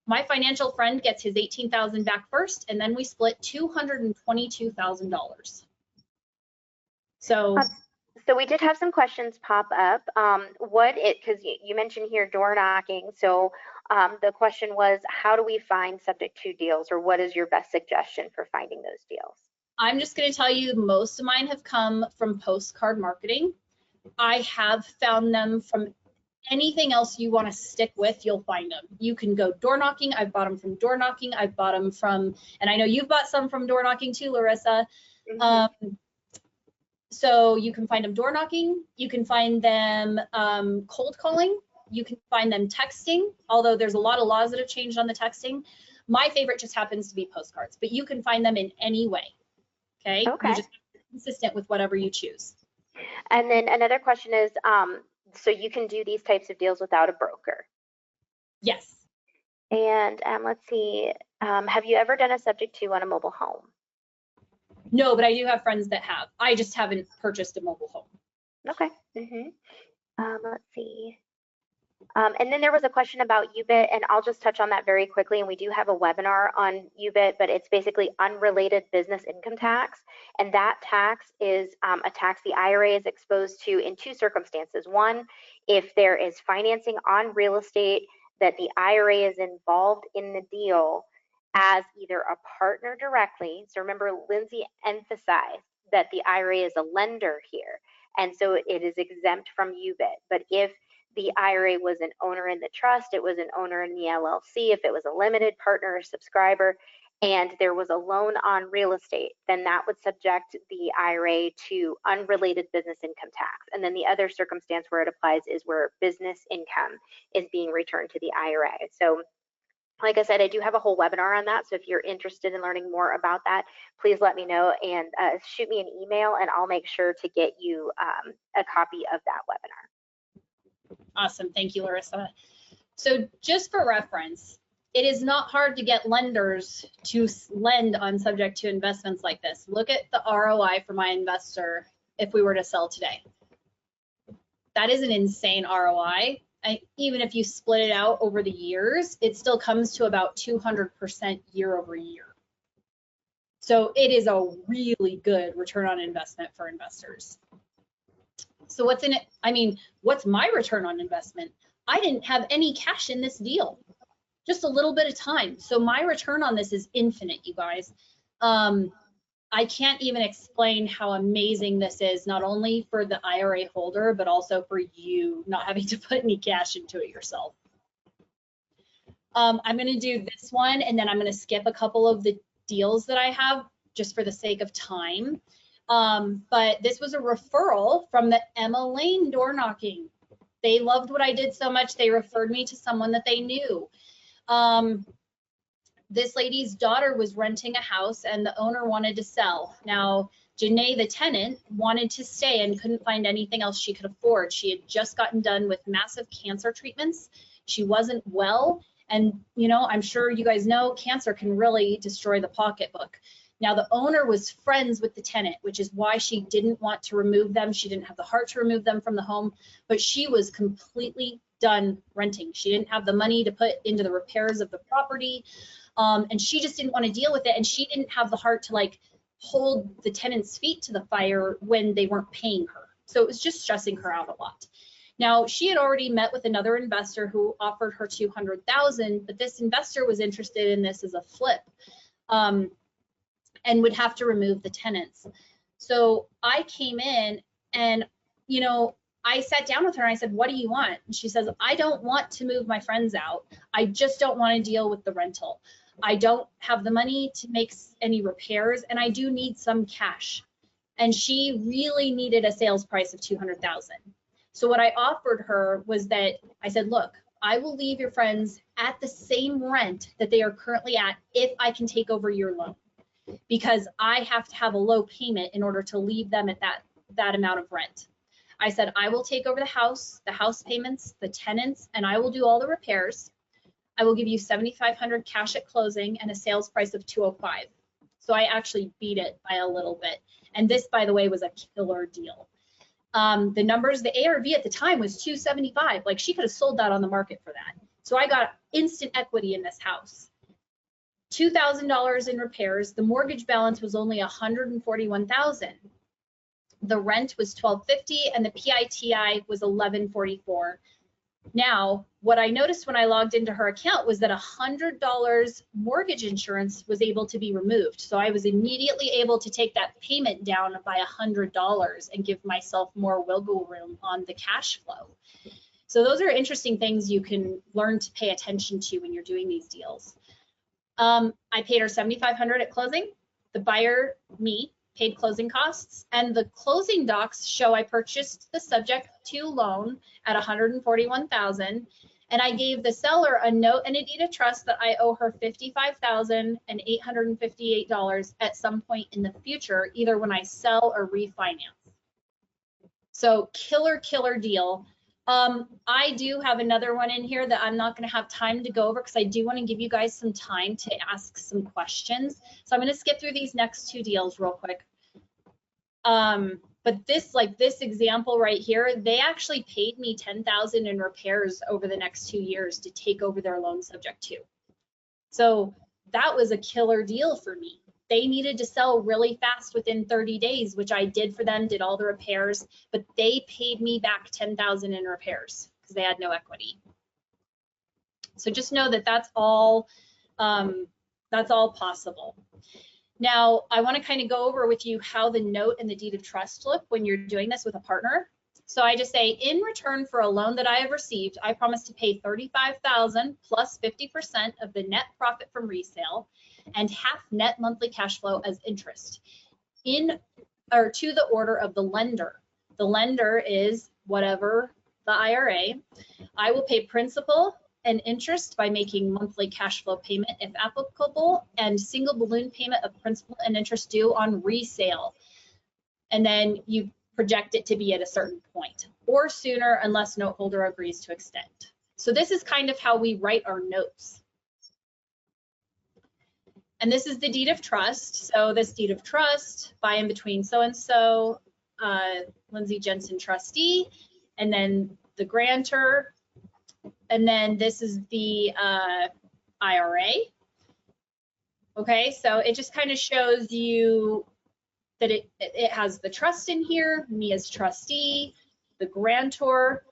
My financial friend gets his $18,000 back first, and then we split $222,000. So we did have some questions pop up. Because you mentioned here door knocking. So the question was, how do we find subject to deals, or what is your best suggestion for finding those deals? I'm just going to tell you, most of mine have come from postcard marketing. I have found them from anything else you want to stick with, you'll find them. You can go door knocking. I've bought them from door knocking. I've bought them from, and I know you've bought some from door knocking too, Larissa. Mm-hmm. So you can find them door knocking. You can find them cold calling. You can find them texting, although there's a lot of laws that have changed on the texting. My favorite just happens to be postcards, but you can find them in any way. Okay. You just have to be consistent with whatever you choose. And then another question is, so you can do these types of deals without a broker? Yes. And let's see, have you ever done a subject to on a mobile home? No, but I do have friends that have. I just haven't purchased a mobile home. Okay. Let's see. And then there was a question about UBIT, and I'll just touch on that very quickly. And we do have a webinar on UBIT, but it's basically unrelated business income tax. And that tax is a tax the IRA is exposed to in two circumstances. One, if there is financing on real estate that the IRA is involved in the deal as either a partner directly. So remember, Lindsey emphasized that the IRA is a lender here, and so it is exempt from UBIT. But if the IRA was an owner in the trust, it was an owner in the LLC, if it was a limited partner or subscriber, and there was a loan on real estate, then that would subject the IRA to unrelated business income tax. And then the other circumstance where it applies is where business income is being returned to the IRA. So like I said, I do have a whole webinar on that. So if you're interested in learning more about that, please let me know and shoot me an email, and I'll make sure to get you a copy of that webinar. Awesome. Thank you, Larissa. So just for reference, it is not hard to get lenders to lend on subject to investments like this. Look at the ROI for my investor if we were to sell today. That is an insane ROI. Even if you split it out over the years, it still comes to about 200% year over year. So it is a really good return on investment for investors. So what's in it? I mean, what's my return on investment? I didn't have any cash in this deal, just a little bit of time. So my return on this is infinite, you guys. I can't even explain how amazing this is, not only for the IRA holder, but also for you not having to put any cash into it yourself. I'm going to do this one, and then I'm going to skip a couple of the deals that I have just for the sake of time. But this was a referral from the Emma Lane door knocking. They loved what I did so much, they referred me to someone that they knew. This lady's daughter was renting a house and the owner wanted to sell. Now, Janae, the tenant, wanted to stay and couldn't find anything else she could afford. She had just gotten done with massive cancer treatments. She wasn't well. And, you know, I'm sure you guys know cancer can really destroy the pocketbook. Now, the owner was friends with the tenant, which is why she didn't want to remove them. She didn't have the heart to remove them from the home, but she was completely done renting. She didn't have the money to put into the repairs of the property, and she just didn't want to deal with it. And she didn't have the heart to like hold the tenant's feet to the fire when they weren't paying her. So it was just stressing her out a lot. Now, she had already met with another investor who offered her $200,000, but this investor was interested in this as a flip, and would have to remove the tenants. So I came in and, you know, I sat down with her and I said, what do you want? And she says, I don't want to move my friends out. I just don't want to deal with the rental. I don't have the money to make any repairs, and I do need some cash. And she really needed a sales price of $200,000. So what I offered her was that I said, look, I will leave your friends at the same rent that they are currently at if I can take over your loan, because I have to have a low payment in order to leave them at that amount of rent. I said, I will take over the house payments, the tenants, and I will do all the repairs. I will give you $7,500 cash at closing and a sales price of $205. So I actually beat it by a little bit. And this, by the way, was a killer deal. The numbers, the ARV at the time was $275. Like, she could have sold that on the market for that. So I got instant equity in this house. $2,000 in repairs. The mortgage balance was only $141,000. The rent was $1,250 and the PITI was $1,144. Now, what I noticed when I logged into her account was that $100 mortgage insurance was able to be removed. So I was immediately able to take that payment down by $100 and give myself more wiggle room on the cash flow. So those are interesting things you can learn to pay attention to when you're doing these deals. I paid her $7,500 at closing. The buyer, me, paid closing costs, and the closing docs show I purchased the subject to loan at $141,000, and I gave the seller a note and a deed of trust that I owe her $55,858 at some point in the future, either when I sell or refinance. So killer deal. I do have another one in here that I'm not going to have time to go over because I do want to give you guys some time to ask some questions. So I'm going to skip through these next two deals real quick. But this example right here, they actually paid me $10,000 in repairs over the next 2 years to take over their loan subject to. So that was a killer deal for me. They needed to sell really fast within 30 days, which I did for them, did all the repairs, but they paid me back $10,000 in repairs because they had no equity. So just know that that's all possible. Now, I want to kind of go over with you how the note and the deed of trust look when you're doing this with a partner. So I just say, in return for a loan that I have received, I promise to pay $35,000 plus 50% of the net profit from resale and half net monthly cash flow as interest to the order of the lender. The lender is whatever the IRA. I will pay principal and interest by making monthly cash flow payment if applicable, and single balloon payment of principal and interest due on resale. And then you project it to be at a certain point or sooner unless note holder agrees to extend. So this is kind of how we write our notes. And this is the deed of trust. So this deed of trust, by and between so-and-so, Lindsey Jensen trustee, and then the grantor. And then this is the IRA. Okay, so it just kind of shows you that it has the trust in here, me as trustee, the grantor,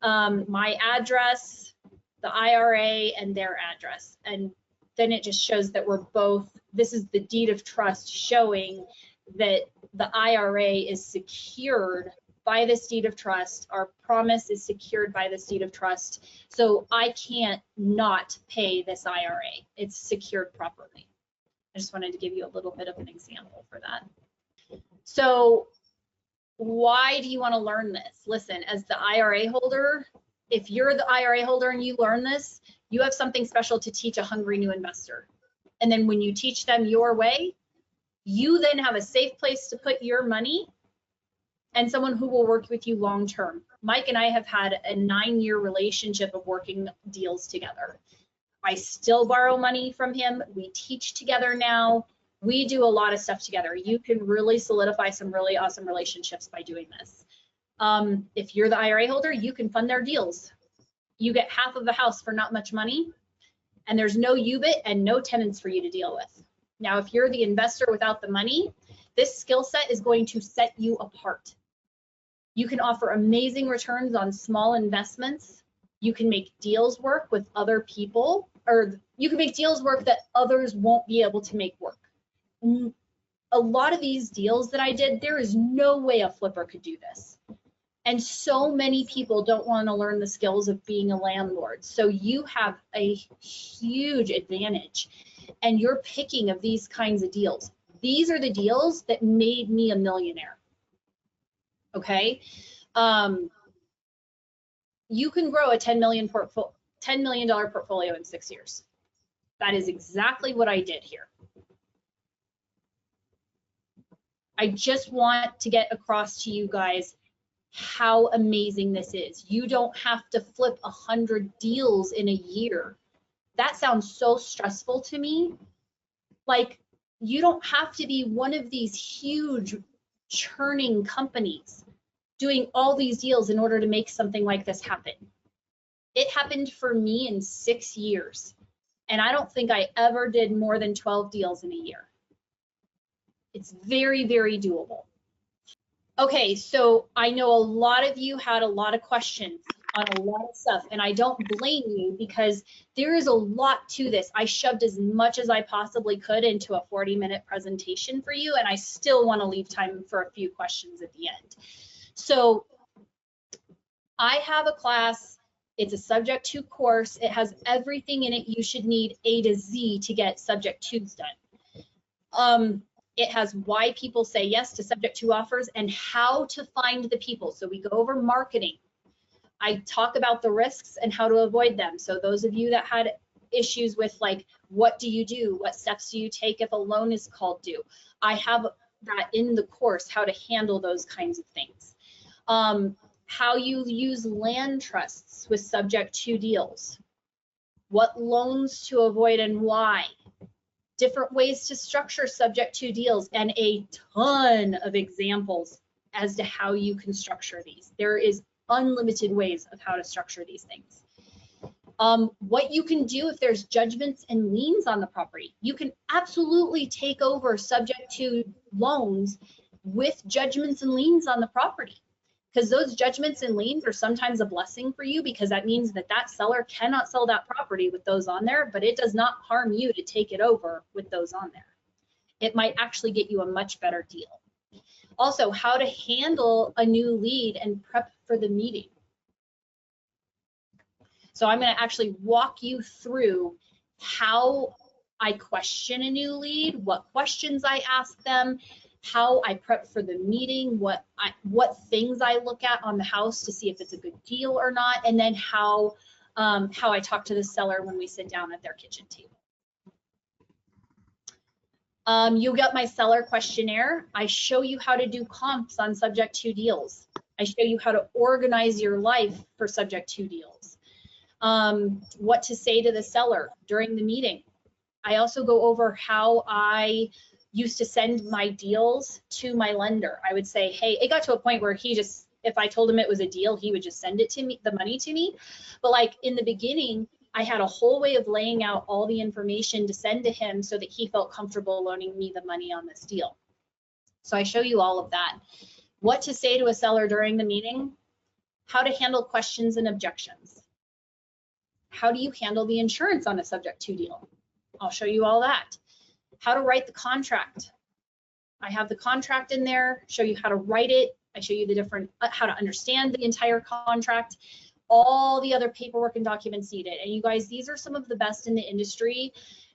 my address, the IRA, and their address. And then it just shows that we're both, this is the deed of trust showing that the IRA is secured by this deed of trust. Our promise is secured by this deed of trust. So I can't not pay this IRA. It's secured properly. I just wanted to give you a little bit of an example for that. So why do you want to learn this? Listen, as the IRA holder, if you're the IRA holder and you learn this, you have something special to teach a hungry new investor. And then when you teach them your way, You then have a safe place to put your money and someone who will work with you long term. Mike and I have had a 9-year relationship of working deals together. I still borrow money from him. We teach together now. We do a lot of stuff together. You can really solidify some really awesome relationships by doing this. If you're the IRA holder, you can fund their deals. You get half of the house for not much money, and there's no UBIT and no tenants for you to deal with. Now, if you're the investor without the money, this skill set is going to set you apart. You can offer amazing returns on small investments. You can make deals work with other people, or you can make deals work that others won't be able to make work. A lot of these deals that I did, there is no way a flipper could do this. And so many people don't want to learn the skills of being a landlord. So you have a huge advantage, and you're picking of these kinds of deals. These are the deals that made me a millionaire. Okay. You can grow a $10 million portfolio in 6 years. That is exactly what I did here. I just want to get across to you guys how amazing this is. You don't have to flip 100 deals in a year. That sounds so stressful to me. Like, you don't have to be one of these huge churning companies doing all these deals in order to make something like this happen. It happened for me in 6 years, and I don't think I ever did more than 12 deals in a year. It's very, very doable. Okay, so I know a lot of you had a lot of questions on a lot of stuff, and I don't blame you because there is a lot to this. I shoved as much as I possibly could into a 40-minute presentation for you, and I still want to leave time for a few questions at the end. So I have a class. It's a Subject 2 course. It has everything in it you should need A to Z to get Subject 2s done. It has why people say yes to Subject 2 offers and how to find the people. So we go over marketing. I talk about the risks and how to avoid them. So those of you that had issues with, like, what do you do? What steps do you take if a loan is called due? I have that in the course, how to handle those kinds of things. How you use land trusts with Subject 2 deals. What loans to avoid and why. Different ways to structure Subject 2 deals, and a ton of examples as to how you can structure these. There is unlimited ways of how to structure these things. What you can do if there's judgments and liens on the property. You can absolutely take over Subject 2 loans with judgments and liens on the property, because those judgments and liens are sometimes a blessing for you, because that means that that seller cannot sell that property with those on there, but it does not harm you to take it over with those on there. It might actually get you a much better deal. Also, how to handle a new lead and prep for the meeting. So I'm going to actually walk you through how I question a new lead, what questions I ask them, how I prep for the meeting, what things I look at on the house to see if it's a good deal or not, and then how I talk to the seller when we sit down at their kitchen table. You'll get my seller questionnaire. I show you how to do comps on Subject 2 deals. I show you how to organize your life for Subject 2 deals. What to say to the seller during the meeting. I also go over how I used to send my deals to my lender. I would say, hey, it got to a point where he just, if I told him it was a deal, he would just send it to me, the money to me. But like in the beginning, I had a whole way of laying out all the information to send to him so that he felt comfortable loaning me the money on this deal. So I show you all of that. What to say to a seller during the meeting, how to handle questions and objections. How do you handle the insurance on a Subject 2 deal? I'll show you all that. How to write the contract. I have the contract in there, show you how to write it. I show you the different, how to understand the entire contract, all the other paperwork and documents needed. And you guys, these are some of the best in the industry,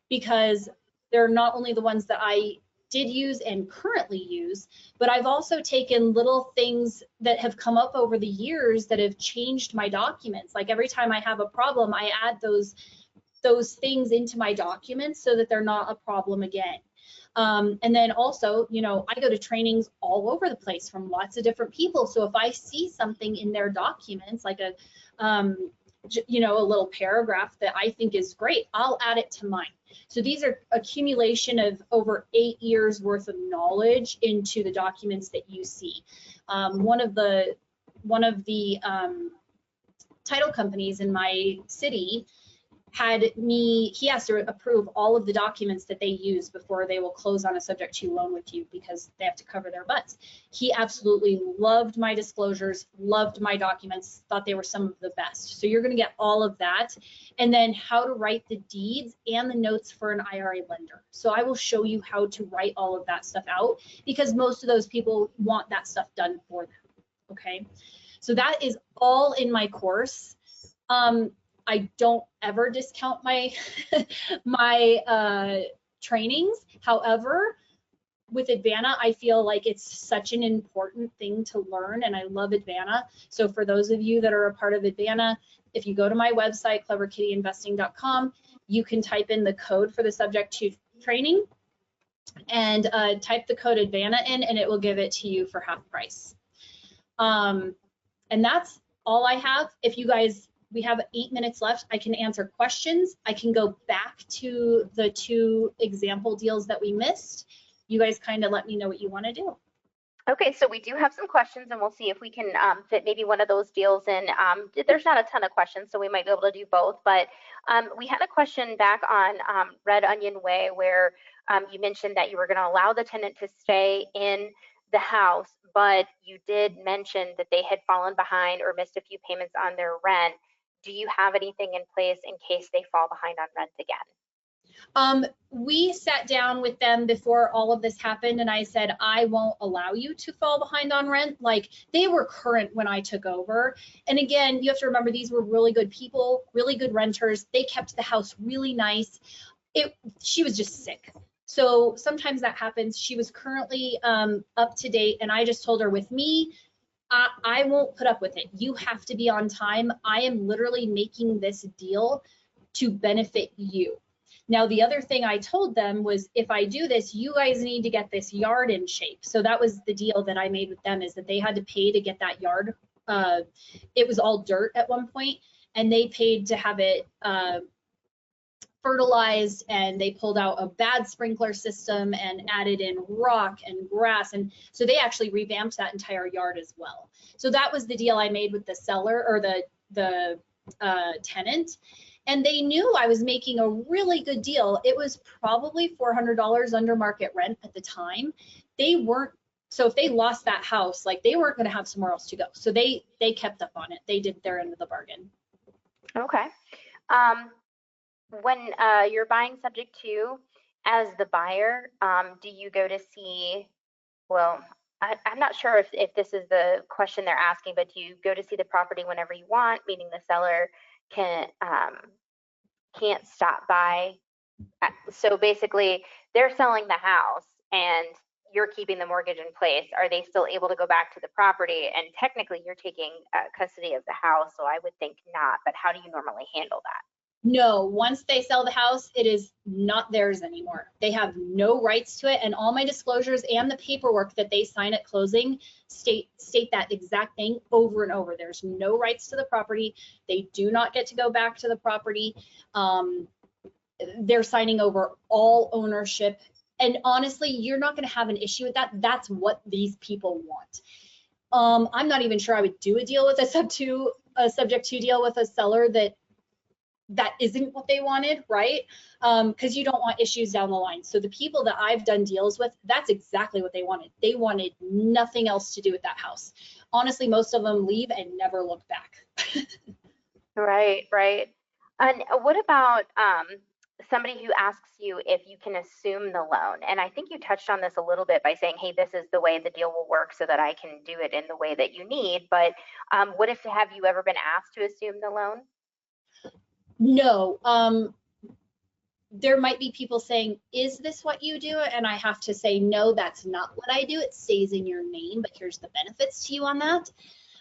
because they're not only the ones that I did use and currently use, but I've also taken little things that have come up over the years that have changed my documents. Like every time I have a problem, I add those things into my documents so that they're not a problem again. And then also, you know, I go to trainings all over the place from lots of different people. So if I see something in their documents, like a, you know, a little paragraph that I think is great, I'll add it to mine. So these are accumulation of over 8 years worth of knowledge into the documents that you see. One of the title companies in my city he has to approve all of the documents that they use before they will close on a subject to loan with you, because they have to cover their butts. He absolutely loved my disclosures, loved my documents, thought they were some of the best. So you're going to get all of that. And then how to write the deeds and the notes for an IRA lender. So I will show you how to write all of that stuff out, because most of those people want that stuff done for them. Okay, so that is all in my course. I don't ever discount my my trainings. However, with Advanta, I feel like it's such an important thing to learn, and I love Advanta. So for those of you that are a part of Advanta, if you go to my website, cleverkittyinvesting.com, you can type in the code for the subject to training and type the code Advanta in, and it will give it to you for half price. And that's all I have. If you guys, we have 8 minutes left. I can answer questions. I can go back to the 2 example deals that we missed. You guys kind of let me know what you want to do. Okay, so we do have some questions, and we'll see if we can fit maybe one of those deals in. There's not a ton of questions, so we might be able to do both. But we had a question back on Red Onion Way, where you mentioned that you were going to allow the tenant to stay in the house, but you did mention that they had fallen behind or missed a few payments on their rent. Do you have anything in place in case they fall behind on rent again? We sat down with them before all of this happened, and I said, I won't allow you to fall behind on rent. Like, they were current when I took over. And again, you have to remember, these were really good people, really good renters. They kept the house really nice. She was just sick. So sometimes that happens. She was currently up to date, and I just told her, with me, I won't put up with it. You have to be on time. I am literally making this deal to benefit you. Now, the other thing I told them was, if I do this, you guys need to get this yard in shape. So that was the deal that I made with them, is that they had to pay to get that yard. It was all dirt at one point, and they paid to have it fertilized, and they pulled out a bad sprinkler system and added in rock and grass, and so they actually revamped that entire yard as well. So that was the deal I made with the seller, or the tenant, and they knew I was making a really good deal. It was probably $400 under market rent at the time. They weren't, so if they lost that house, like, they weren't going to have somewhere else to go. So they kept up on it. They did their end of the bargain. Okay. When you're buying subject to, as the buyer, do you go to see, well, I'm not sure if this is the question they're asking, but do you go to see the property whenever you want, meaning the seller can't stop by? So basically, they're selling the house and you're keeping the mortgage in place. Are they still able to go back to the property? And technically, you're taking custody of the house, so I would think not. But how do you normally handle that? No, once they sell the house, it is not theirs anymore. They have no rights to it, and all my disclosures and the paperwork that they sign at closing state that exact thing over and over. There's no rights to the property. They do not get to go back to the property. They're signing over all ownership, and honestly, you're not going to have an issue with that. That's what these people want. I'm not even sure I would do a deal with a subject to deal with a seller that isn't what they wanted, right? Because you don't want issues down the line. So the people that I've done deals with, that's exactly what they wanted. They wanted nothing else to do with that house. Honestly, most of them leave and never look back. Right. And what about somebody who asks you if you can assume the loan? And I think you touched on this a little bit by saying, hey, this is the way the deal will work so that I can do it in the way that you need. But what if, have you ever been asked to assume the loan? No, there might be people saying, is this what you do? And I have to say, no, that's not what I do. It stays in your name, but here's the benefits to you on that.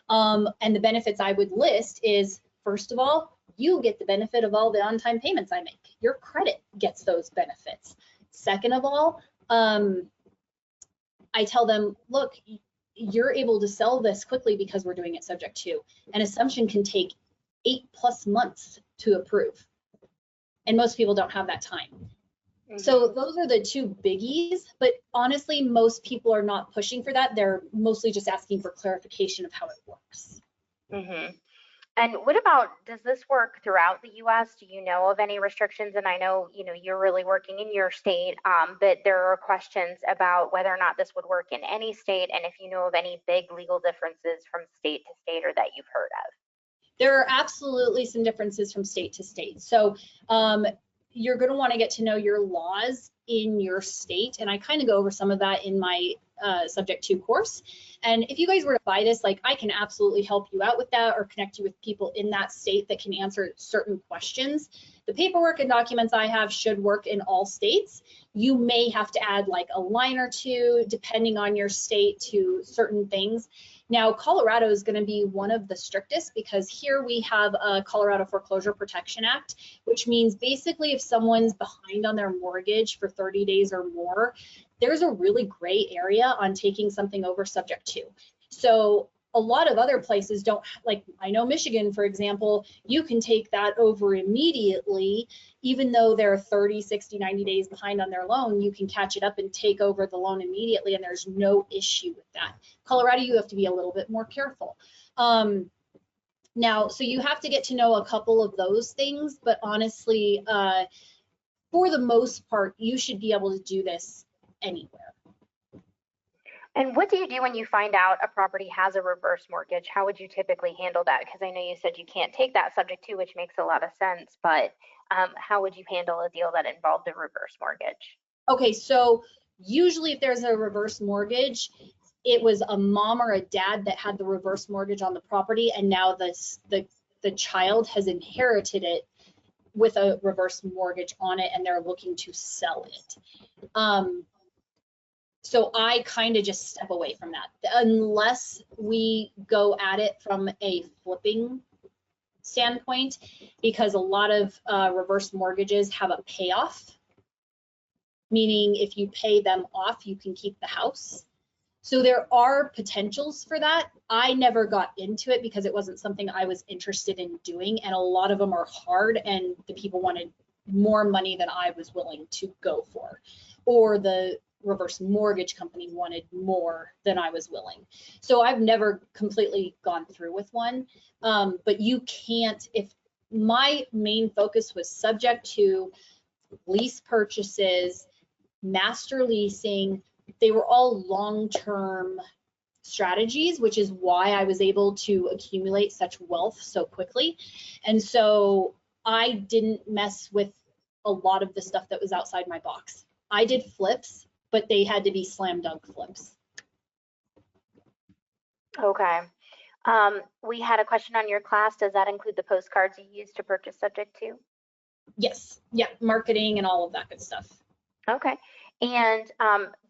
And the benefits I would list is, first of all, you get the benefit of all the on-time payments I make. Your credit gets those benefits. Second of all, I tell them, look, you're able to sell this quickly because we're doing it subject to. An assumption can take 8+ months to approve. And most people don't have that time. So those are the two biggies, but honestly, most people are not pushing for that. They're mostly just asking for clarification of how it works. And what about, does this work throughout the U.S.? Do you know of any restrictions? And I know, you're really working in your state, but there are questions about whether or not this would work in any state, and if you know of any big legal differences from state to state or that you've heard of. There are absolutely some differences from state to state. So you're going to want to get to know your laws in your state, and I kind of go over some of that in my subject to course. And if you guys were to buy this, like, I can absolutely help you out with that or connect you with people in that state that can answer certain questions. The paperwork and documents I have should work in all states. You may have to add like a line or two depending on your state to certain things. Now, Colorado is going to be one of the strictest because here we have a Colorado Foreclosure Protection Act, which means basically if someone's behind on their mortgage for 30 days or more, there's a really gray area on taking something over subject to. So a lot of other places don't, like I know Michigan, for example, you can take that over immediately, even though they're 30, 60, 90 days behind on their loan, you can catch it up and take over the loan immediately, and there's no issue with that. Colorado, you have to be a little bit more careful. Now, so you have to get to know a couple of those things, but honestly, for the most part, you should be able to do this anywhere. And what do you do when you find out a property has a reverse mortgage? How would you typically handle that? Because I know you said you can't take that subject to, which makes a lot of sense, but how would you handle a deal that involved a reverse mortgage? Okay, so usually if there's a reverse mortgage, it was a mom or a dad that had the reverse mortgage on the property, and now the child has inherited it with a reverse mortgage on it, and they're looking to sell it. So I kind of just step away from that unless we go at it from a flipping standpoint, because a lot of reverse mortgages have a payoff, meaning if you pay them off, you can keep the house. So there are potentials for that. I never got into it because it wasn't something I was interested in doing, and a lot of them are hard, and the people wanted more money than I was willing to go for, or the reverse mortgage company wanted more than I was willing. So I've never completely gone through with one, but you can't, if my main focus was subject to lease purchases, master leasing, they were all long-term strategies, which is why I was able to accumulate such wealth so quickly. And so I didn't mess with a lot of the stuff that was outside my box. I did flips, but they had to be slam dunk flips. Okay. We had a question on your class. Does that include the postcards you use to purchase subject to? Yes. Yeah. Marketing and all of that good stuff. Okay. And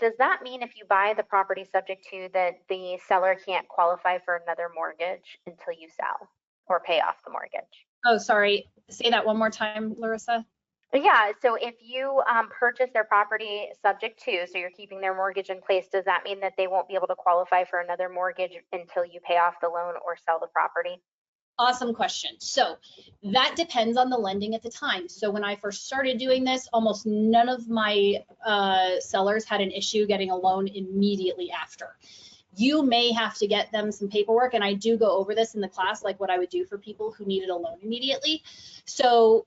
does that mean if you buy the property subject to that the seller can't qualify for another mortgage until you sell or pay off the mortgage? Oh, sorry. Say that one more time, Larissa. Yeah, so if you purchase their property subject to, so you're keeping their mortgage in place, does that mean that they won't be able to qualify for another mortgage until you pay off the loan or sell the property? Awesome question. So that depends on the lending at the time. So when I first started doing this, almost none of my sellers had an issue getting a loan immediately after. You may have to get them some paperwork, and I do go over this in the class, like what I would do for people who needed a loan immediately. So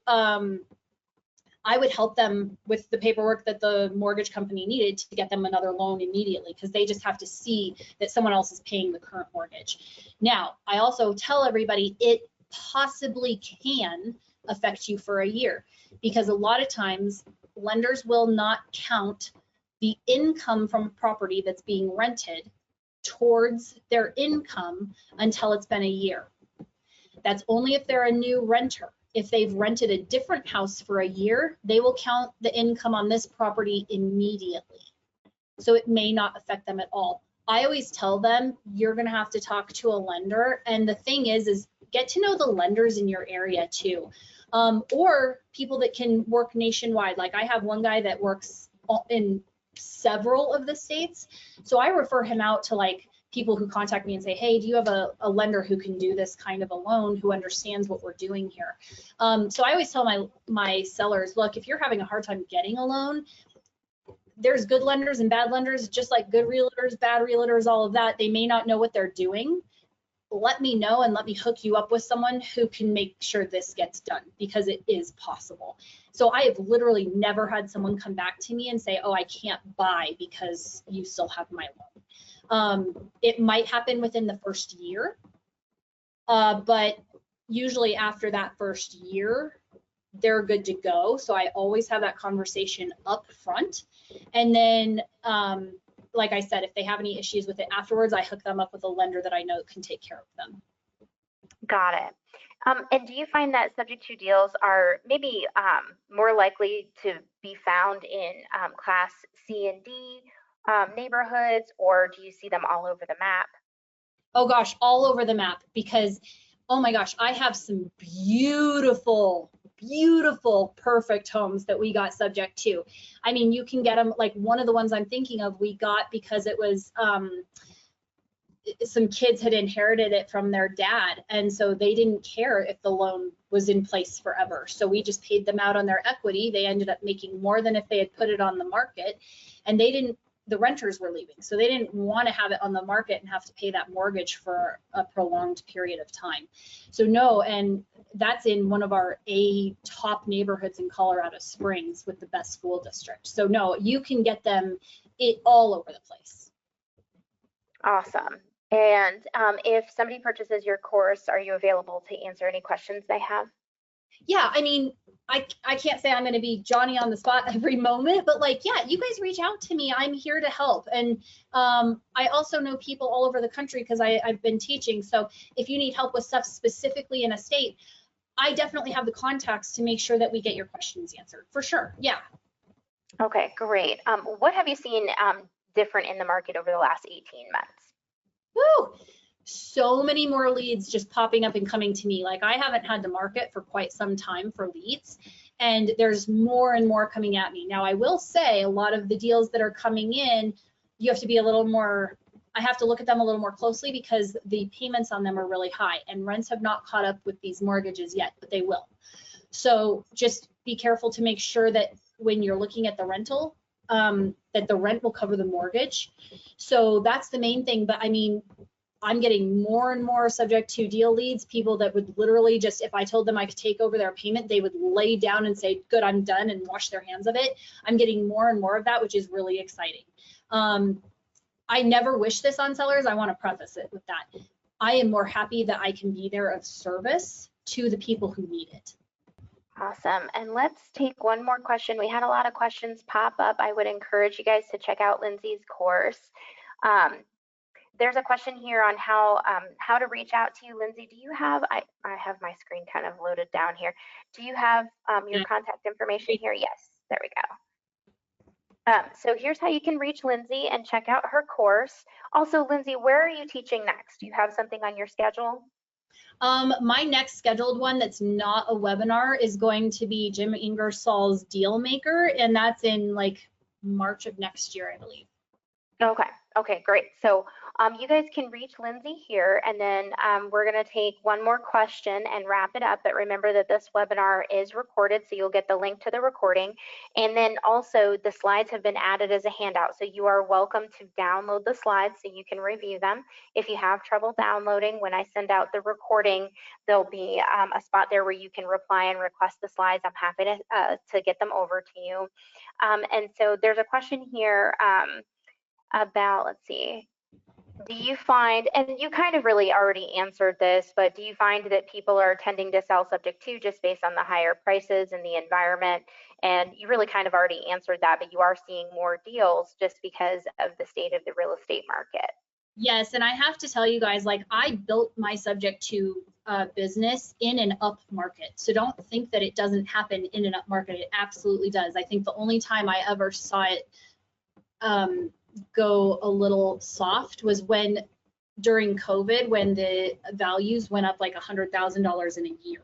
I would help them with the paperwork that the mortgage company needed to get them another loan immediately, because they just have to see that someone else is paying the current mortgage. Now, I also tell everybody it possibly can affect you for a year, because a lot of times lenders will not count the income from a property that's being rented towards their income until it's been a year. That's only if they're a new renter. If they've rented a different house for a year, they will count the income on this property immediately. So it may not affect them at all. I always tell them you're going to have to talk to a lender. And the thing is get to know the lenders in your area too, or people that can work nationwide. Like I have one guy that works in several of the states. So I refer him out to like people who contact me and say, hey, do you have a lender who can do this kind of a loan, who understands what we're doing here? So I always tell my sellers, look, if you're having a hard time getting a loan, there's good lenders and bad lenders, just like good realtors, bad realtors, all of that. They may not know what they're doing. Let me know and let me hook you up with someone who can make sure this gets done, because it is possible. So I have literally never had someone come back to me and say, oh, I can't buy because you still have my loan. It might happen within the first year, but usually after that first year, they're good to go. So I always have that conversation up front. And then, like I said, if they have any issues with it afterwards, I hook them up with a lender that I know can take care of them. Got it. And do you find that subject to deals are maybe more likely to be found in class C and D neighborhoods, or do you see them all over the map? Oh gosh, all over the map, because, oh my gosh, I have some beautiful, perfect homes that we got subject to. I mean, you can get them, like one of the ones I'm thinking of, we got because it was, some kids had inherited it from their dad, and so they didn't care if the loan was in place forever. So we just paid them out on their equity. They ended up making more than if they had put it on the market, and the renters were leaving, so they didn't want to have it on the market and have to pay that mortgage for a prolonged period of time. So no, and that's in one of our top neighborhoods in Colorado Springs with the best school district. So no, you can get them all over the place. Awesome. And if somebody purchases your course, are you available to answer any questions they have? Yeah, I mean, I can't say I'm going to be Johnny on the spot every moment, but like, yeah, you guys reach out to me. I'm here to help. And I also know people all over the country because I've been teaching. So if you need help with stuff specifically in a state, I definitely have the contacts to make sure that we get your questions answered, for sure. Yeah. Okay, great. What have you seen different in the market over the last 18 months? Woo! So many more leads just popping up and coming to me. Like, I haven't had to market for quite some time for leads, and there's more and more coming at me. Now, I will say a lot of the deals that are coming in, you have to be a little more, I have to look at them a little more closely because the payments on them are really high, and rents have not caught up with these mortgages yet, but they will. So just be careful to make sure that when you're looking at the rental, that the rent will cover the mortgage. So that's the main thing. But I mean, I'm getting more and more subject to deal leads, people that would literally just, if I told them I could take over their payment, they would lay down and say, good, I'm done, and wash their hands of it. I'm getting more and more of that, which is really exciting. I never wish this on sellers. I want to preface it with that. I am more happy that I can be there of service to the people who need it. Awesome. And let's take one more question. We had a lot of questions pop up. I would encourage you guys to check out Lindsey's course. There's a question here on how to reach out to you, Lindsey. Do you have, I have my screen kind of loaded down here. Do you have your contact information here? Yes, there we go. So here's how you can reach Lindsey and check out her course. Also, Lindsey, where are you teaching next? Do you have something on your schedule? My next scheduled one that's not a webinar is going to be Jim Ingersoll's Deal Maker, and that's in like March of next year, I believe. Okay, great. So you guys can reach Lindsey here, and then we're going to take one more question and wrap it up. But remember that this webinar is recorded, so you'll get the link to the recording. And then also the slides have been added as a handout, so you are welcome to download the slides so you can review them. If you have trouble downloading, when I send out the recording, there'll be a spot there where you can reply and request the slides. I'm happy to get them over to you. And so there's a question here about, let's see, do you find, and you kind of really already answered this, but do you find that people are tending to sell subject to just based on the higher prices and the environment? And you really kind of already answered that, but you are seeing more deals just because of the state of the real estate market. Yes, and I have to tell you guys, like, I built my subject to business in an up market. So don't think that it doesn't happen in an up market. It absolutely does. I think the only time I ever saw it go a little soft was when during COVID when the values went up like $100,000 in a year.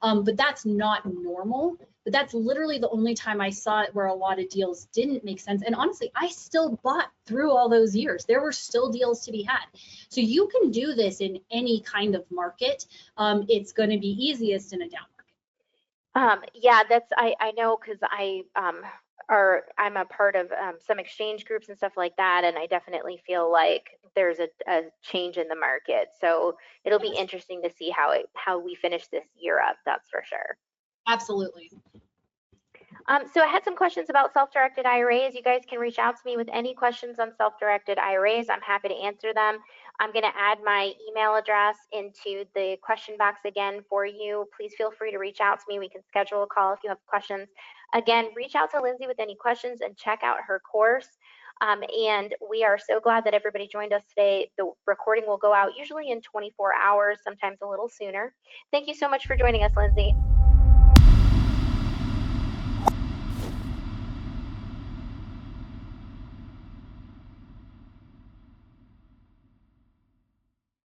But that's not normal. But that's literally the only time I saw it where a lot of deals didn't make sense. And honestly, I still bought through all those years. There were still deals to be had. So you can do this in any kind of market. It's going to be easiest in a down market. Yeah, I know, because I'm a part of some exchange groups and stuff like that, and I definitely feel like there's a change in the market. So it'll be interesting to see how we finish this year up. That's for sure. Absolutely. So I had some questions about self-directed IRAs. You guys can reach out to me with any questions on self-directed IRAs. I'm happy to answer them. I'm going to add my email address into the question box again for you. Please feel free to reach out to me. We can schedule a call if you have questions. Again, reach out to Lindsey with any questions and check out her course. And we are so glad that everybody joined us today. The recording will go out usually in 24 hours, sometimes a little sooner. Thank you so much for joining us, Lindsey.